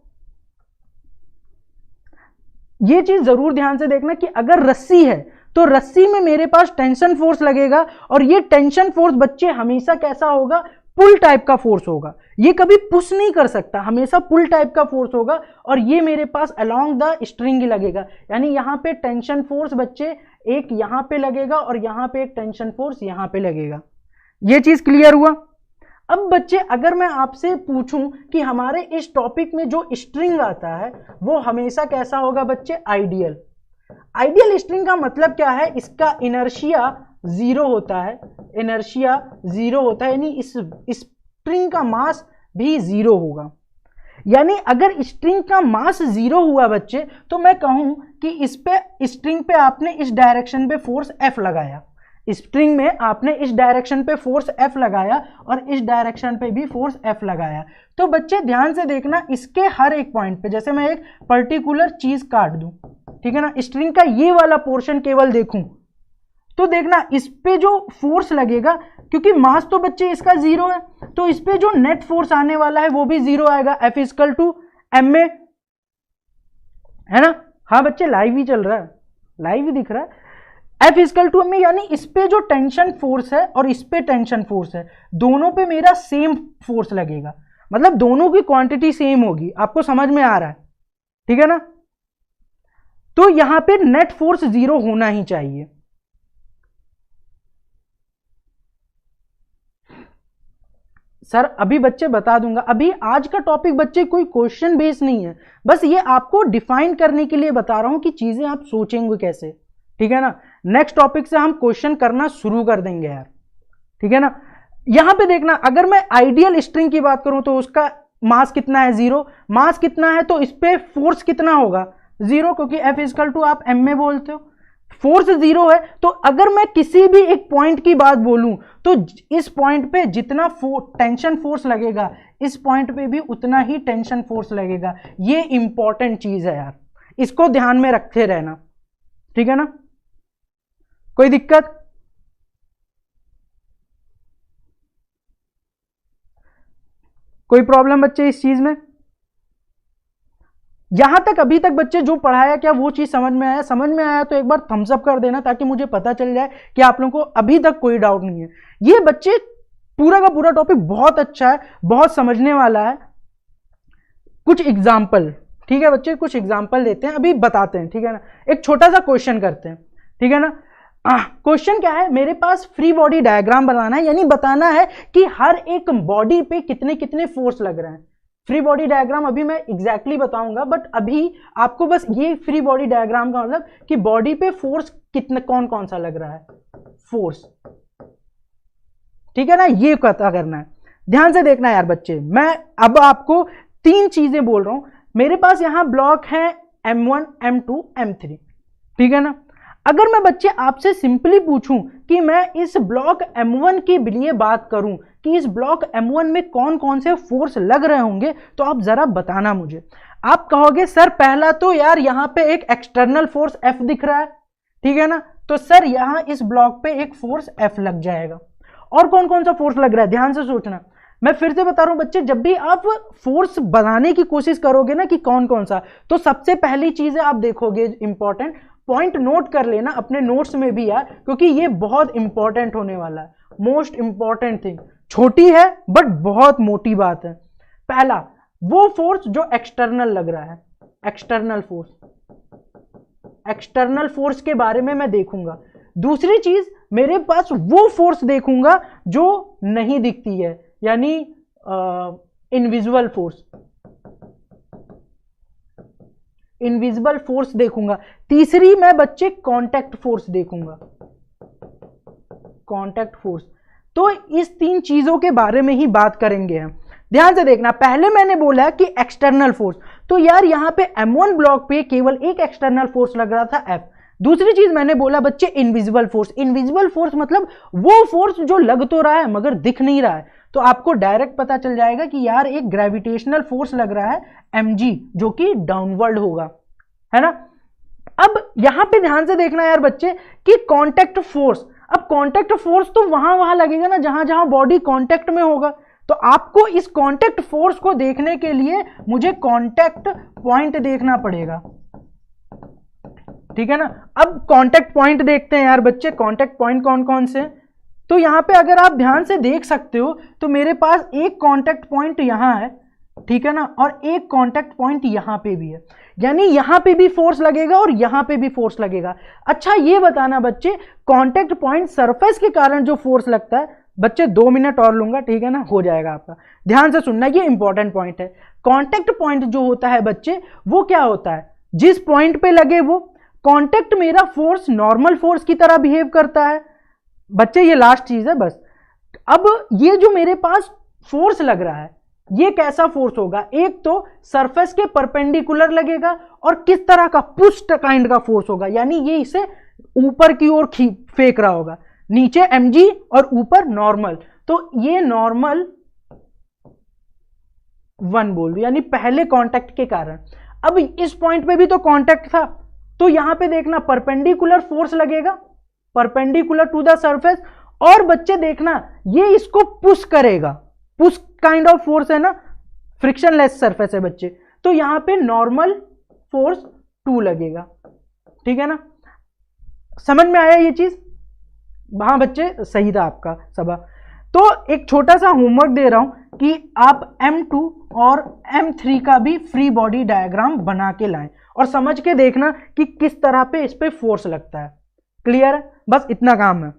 ये चीज जरूर ध्यान से देखना कि अगर रस्सी है तो रस्सी में मेरे पास टेंशन फोर्स लगेगा, और ये टेंशन फोर्स बच्चे हमेशा कैसा होगा, पुल टाइप का फोर्स होगा। ये कभी पुश नहीं कर सकता, हमेशा पुल टाइप का फोर्स होगा, और ये मेरे पास अलोंग द स्ट्रिंग ही लगेगा। यानी यहां पे टेंशन फोर्स बच्चे एक यहां पे लगेगा और यहां पे एक टेंशन फोर्स यहां पे लगेगा। ये चीज क्लियर हुआ। अब बच्चे अगर मैं आपसे पूछूं कि हमारे इस टॉपिक में जो स्ट्रिंग आता है वो हमेशा कैसा होगा बच्चे, आइडियल। आइडियल स्ट्रिंग का मतलब क्या है, इसका इनर्शिया जीरो होता है, इनर्शिया जीरो होता है, यानी इस स्ट्रिंग का मास भी जीरो होगा। यानी अगर स्ट्रिंग का मास जीरो हुआ बच्चे, तो मैं कहूं कि इस पे स्ट्रिंग पे आपने इस डायरेक्शन पे फोर्स एफ लगाया, स्ट्रिंग में आपने इस डायरेक्शन पे फोर्स एफ लगाया और इस डायरेक्शन पे भी फोर्स एफ लगाया, तो बच्चे ध्यान से देखना, इसके हर एक पॉइंट पे, जैसे मैं एक पर्टिकुलर चीज काट दूं, ठीक है ना, स्ट्रिंग का ये वाला पोर्शन केवल देखूं, तो देखना इस पे जो फोर्स लगेगा, क्योंकि मास तो बच्चे इसका जीरो है, तो इस पे जो नेट फोर्स आने वाला है वो भी जीरो आएगा, एफ इक्वल टू एम में, है ना। हाँ बच्चे लाइव ही चल रहा है, लाइव ही दिख रहा है, एफ इक्वल टू में, यानी इस पे जो टेंशन फोर्स है और इस पे टेंशन फोर्स है, दोनों पे मेरा सेम फोर्स लगेगा, मतलब दोनों की क्वांटिटी सेम होगी। आपको समझ में आ रहा है, ठीक है ना। तो यहां पे नेट फोर्स जीरो होना ही चाहिए। सर अभी बच्चे बता दूंगा, अभी आज का टॉपिक बच्चे कोई क्वेश्चन बेस नहीं है, बस ये आपको डिफाइन करने के लिए बता रहा हूं कि चीजें आप सोचेंगे कैसे, ठीक है ना। नेक्स्ट टॉपिक से हम क्वेश्चन करना शुरू कर देंगे यार, ठीक है ना। यहां पे देखना, अगर मैं आइडियल स्ट्रिंग की बात करूं तो उसका मास कितना है, 0। मास कितना है तो इस पे फोर्स कितना होगा, 0, क्योंकि F इक्वल टू आप m में बोलते हो, फोर्स 0 है। तो अगर मैं किसी भी एक पॉइंट की बात बोलूं तो इस पॉइंट पे जितना टेंशन फोर्स लगेगा, इस पॉइंट पे भी उतना ही टेंशन फोर्स लगेगा। ये इंपॉर्टेंट चीज है यार, इसको ध्यान में रखते रहना, ठीक है ना। कोई दिक्कत? कोई प्रॉब्लम बच्चे इस चीज में? यहां तक अभी तक बच्चे जो पढ़ाया क्या वो चीज समझ में आया? समझ में आया तो एक बार थम्स अप कर देना, ताकि मुझे पता चल जाए कि आप लोगों को अभी तक कोई डाउट नहीं है। ये बच्चे पूरा का पूरा टॉपिक बहुत अच्छा है, बहुत समझने वाला है। कुछ एग्जाम्पल, ठीक है बच्चे, कुछ एग्जाम्पल देते हैं, अभी बताते हैं, ठीक है ना। एक छोटा सा क्वेश्चन करते हैं, ठीक है ना। क्वेश्चन क्या है, मेरे पास फ्री बॉडी डायग्राम बनाना है, यानी बताना है कि हर एक बॉडी पे कितने कितने फोर्स लग रहे हैं। फ्री बॉडी डायग्राम अभी मैं एग्जैक्टली बताऊंगा, बट अभी आपको बस ये फ्री बॉडी डायग्राम का मतलब कि बॉडी पे फोर्स कितना, कौन कौन सा लग रहा है फोर्स, ठीक है ना, ये पता करना है। ध्यान से देखना यार बच्चे, मैं अब आपको 3 चीजें बोल रहा हूं। मेरे पास यहां ब्लॉक है M1, M2, M3, ठीक है ना। अगर मैं बच्चे आपसे सिंपली पूछूं कि मैं इस ब्लॉक M1 के लिए बात करूं कि इस ब्लॉक M1 में कौन कौन से फोर्स लग रहे होंगे, तो आप जरा बताना मुझे। आप कहोगे सर पहला तो यार यहां पे एक एक्सटर्नल फोर्स F दिख रहा है, ठीक है ना, तो सर यहां इस ब्लॉक पे एक फोर्स F लग जाएगा। और कौन कौन सा फोर्स लग रहा है, ध्यान से सोचना। मैं फिर से बता रहा हूं बच्चे, जब भी आप फोर्स बनाने की कोशिश करोगे ना कि कौन कौन सा, तो सबसे पहली चीज आप देखोगे, इंपॉर्टेंट पॉइंट नोट कर लेना अपने नोट्स में भी यार, क्योंकि ये बहुत इंपॉर्टेंट होने वाला है, मोस्ट इंपॉर्टेंट थिंग। छोटी है बट बहुत मोटी बात है। पहला, वो फोर्स जो एक्सटर्नल लग रहा है, एक्सटर्नल फोर्स, एक्सटर्नल फोर्स के बारे में मैं देखूंगा। दूसरी चीज, मेरे पास वो फोर्स देखूंगा जो नहीं दिखती है, यानी इनविजिबल फोर्स, इनविजिबल फोर्स देखूंगा। तीसरी मैं बच्चे कांटेक्ट फोर्स देखूंगा, कांटेक्ट फोर्स। तो इस 3 चीजों के बारे में ही बात करेंगे हम। ध्यान से देखना, पहले मैंने बोला कि एक्सटर्नल फोर्स, तो यार यहां पे M1 ब्लॉक पे केवल एक एक्सटर्नल फोर्स लग रहा था F। दूसरी चीज मैंने बोला बच्चे इनविजिबल फोर्स, इनविजिबल फोर्स मतलब वो फोर्स जो लग तो रहा है मगर दिख नहीं रहा है, तो आपको डायरेक्ट पता चल जाएगा कि यार एक ग्रेविटेशनल फोर्स लग रहा है mg, जो कि डाउनवर्ड होगा, है ना। अब यहां पे ध्यान से देखना यार बच्चे कि कांटेक्ट फोर्स, अब कांटेक्ट फोर्स तो वहां लगेगा ना जहां जहां बॉडी कांटेक्ट में होगा, तो आपको इस कांटेक्ट फोर्स को देखने के लिए मुझे कांटेक्ट पॉइंट देखना पड़ेगा, ठीक है ना। अब कांटेक्ट पॉइंट देखते हैं यार बच्चे, कांटेक्ट पॉइंट कौन कौन से। तो यहां पे अगर आप ध्यान से देख सकते हो तो मेरे पास एक कांटेक्ट पॉइंट यहां है, ठीक है ना, और एक कांटेक्ट पॉइंट यहां पे भी है, यानी यहां पे भी फोर्स लगेगा और यहां पे भी फोर्स लगेगा। अच्छा ये बताना बच्चे, कांटेक्ट पॉइंट सरफेस के कारण जो फोर्स लगता है, बच्चे 2 मिनट और लूंगा, ठीक है ना, हो जाएगा आपका। ध्यान से सुनना, ये इंपॉर्टेंट पॉइंट है। कांटेक्ट पॉइंट जो होता है बच्चे, वो क्या होता है, जिस पॉइंट पे लगे वो कांटेक्ट, मेरा फोर्स नॉर्मल फोर्स की तरह बिहेव करता है बच्चे, ये लास्ट चीज है बस। अब ये जो मेरे पास फोर्स लग रहा है, ये कैसा फोर्स होगा, एक तो सरफेस के परपेंडिकुलर लगेगा और किस तरह का, पुश काइंड का फोर्स होगा, यानी ये इसे ऊपर की ओर फेंक रहा होगा, नीचे mg और ऊपर नॉर्मल, तो ये नॉर्मल 1 बोल दो, यानी पहले कांटेक्ट के कारण। अब इस पॉइंट पे भी तो कांटेक्ट था, तो यहां पे देखना परपेंडिकुलर फोर्स लगेगा, परपेंडिकुलर टू द सरफेस, और बच्चे देखना ये इसको पुश करेगा, पुश काइंड ऑफ फोर्स है ना, फ्रिक्शनलेस सरफेस है बच्चे, तो यहां पे नॉर्मल फोर्स 2 लगेगा, ठीक है ना। समझ में आया ये चीज? हाँ बच्चे, सही था आपका सबा। तो एक छोटा सा होमवर्क दे रहा हूं कि आप M2 और M3 का भी फ्री बॉडी डायग्राम बना के लाएं और समझ के देखना कि किस तरह पे इस पे फोर्स लगता है। क्लियर है? बस इतना काम है।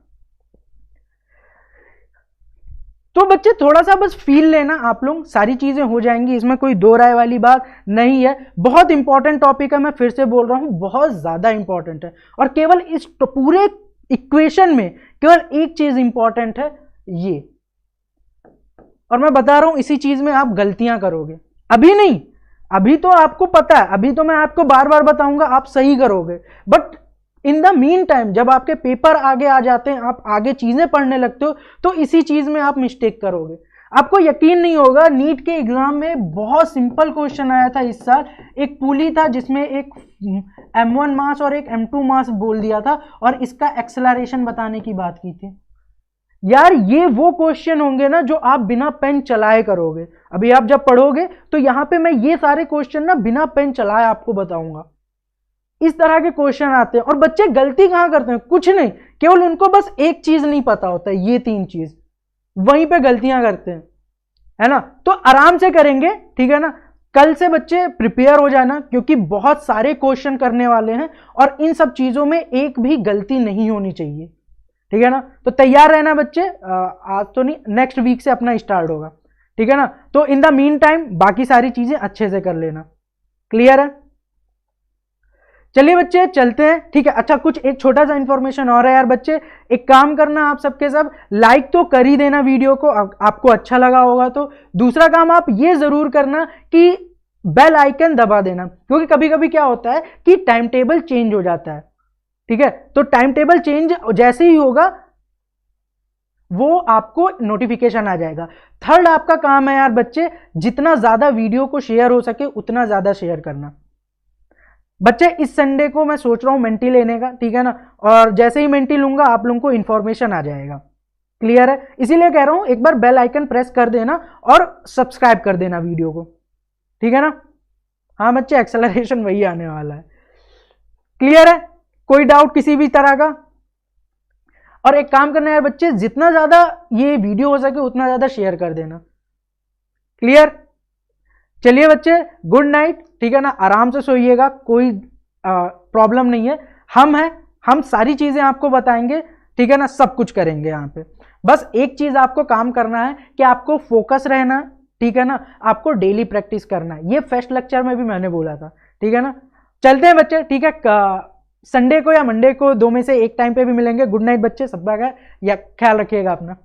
तो बच्चे थोड़ा सा बस फील लेना, आप लोग सारी चीजें हो जाएंगी, इसमें कोई दो राय वाली बात नहीं है। बहुत इंपॉर्टेंट टॉपिक है, मैं फिर से बोल रहा हूं, बहुत ज्यादा इंपॉर्टेंट है। और केवल इस पूरे इक्वेशन में केवल एक चीज इंपॉर्टेंट है, ये, और मैं बता रहा हूं इसी चीज में आप गलतियां करोगे। अभी नहीं, अभी तो आपको पता है, अभी तो मैं आपको बार बार बताऊंगा, आप सही करोगे, but in the mean time जब आपके पेपर आगे आ जाते हैं, आप आगे चीजें पढ़ने लगते हो, तो इसी चीज में आप मिस्टेक करोगे। आपको यकीन नहीं होगा, नीट के एग्जाम में बहुत सिंपल क्वेश्चन आया था इस साल। एक पुली था जिसमें एक M1 मास और एक M2 मास बोल दिया था, और इसका एक्सेलरेशन बताने की बात की थी। यार ये वो क्वेश्चन होंगे ना जो आप बिना पेन चलाए करोगे। अभी आप जब पढ़ोगे तो यहां पे मैं ये सारे क्वेश्चन ना बिना पेन चलाए आपको बताऊंगा। इस तरह के क्वेश्चन आते हैं, और बच्चे गलती कहां करते हैं, कुछ नहीं, केवल उनको बस एक चीज नहीं पता होता है, ये 3 चीज, वहीं पे गलतियां करते हैं, है ना। तो आराम से करेंगे, ठीक है ना। कल से बच्चे प्रिपेयर हो जाना, क्योंकि बहुत सारे क्वेश्चन करने वाले हैं, और इन सब चीजों में एक भी गलती नहीं होनी चाहिए, ठीक है ना। तो तैयार रहना बच्चे, आज तो नहीं, नेक्स्ट वीक से अपना स्टार्ट होगा, ठीक है ना। तो इन द मीन टाइम बाकी सारी चीजें अच्छे से कर लेना, क्लियर है। चलिए बच्चे चलते हैं, ठीक है। अच्छा, कुछ एक छोटा सा इंफॉर्मेशन और है यार बच्चे, एक काम करना आप सबके सब, लाइक तो कर ही देना वीडियो को, आपको अच्छा लगा होगा तो। दूसरा काम आप ये जरूर करना कि बेल आइकन दबा देना, क्योंकि कभी कभी क्या होता है कि टाइम टेबल चेंज हो जाता है, ठीक है। तो टाइम टेबल चेंज जैसे ही होगा वो आपको नोटिफिकेशन आ जाएगा। थर्ड आपका काम है यार बच्चे, जितना ज्यादा वीडियो को शेयर हो सके उतना ज्यादा शेयर करना। बच्चे इस संडे को मैं सोच रहा हूं मेंटी लेने का, ठीक है ना, और जैसे ही मेंटी लूंगा आप लोगों को इंफॉर्मेशन आ जाएगा, क्लियर है। इसीलिए कह रहा हूं एक बार बेल आइकन प्रेस कर देना और सब्सक्राइब कर देना वीडियो को, ठीक है ना। हाँ बच्चे, एक्सेलरेशन वही आने वाला है, क्लियर है, कोई डाउट किसी भी तरह का। और एक काम करना है बच्चे, जितना ज्यादा ये वीडियो हो सके उतना ज्यादा शेयर कर देना, क्लियर। चलिए बच्चे, गुड नाइट, ठीक है ना, आराम से सोइएगा, कोई प्रॉब्लम नहीं है, हम हैं, हम सारी चीजें आपको बताएंगे, ठीक है ना, सब कुछ करेंगे यहाँ पे। बस एक चीज आपको काम करना है कि आपको फोकस रहना, ठीक है ना, आपको डेली प्रैक्टिस करना है, ये फर्स्ट लेक्चर में भी मैंने बोला था, ठीक है ना। चलते हैं बच्चे, ठीक है, संडे को या मंडे को 2 में से एक टाइम पे भी मिलेंगे। गुड नाइट बच्चे, सब का या ख्याल रखिएगा अपना।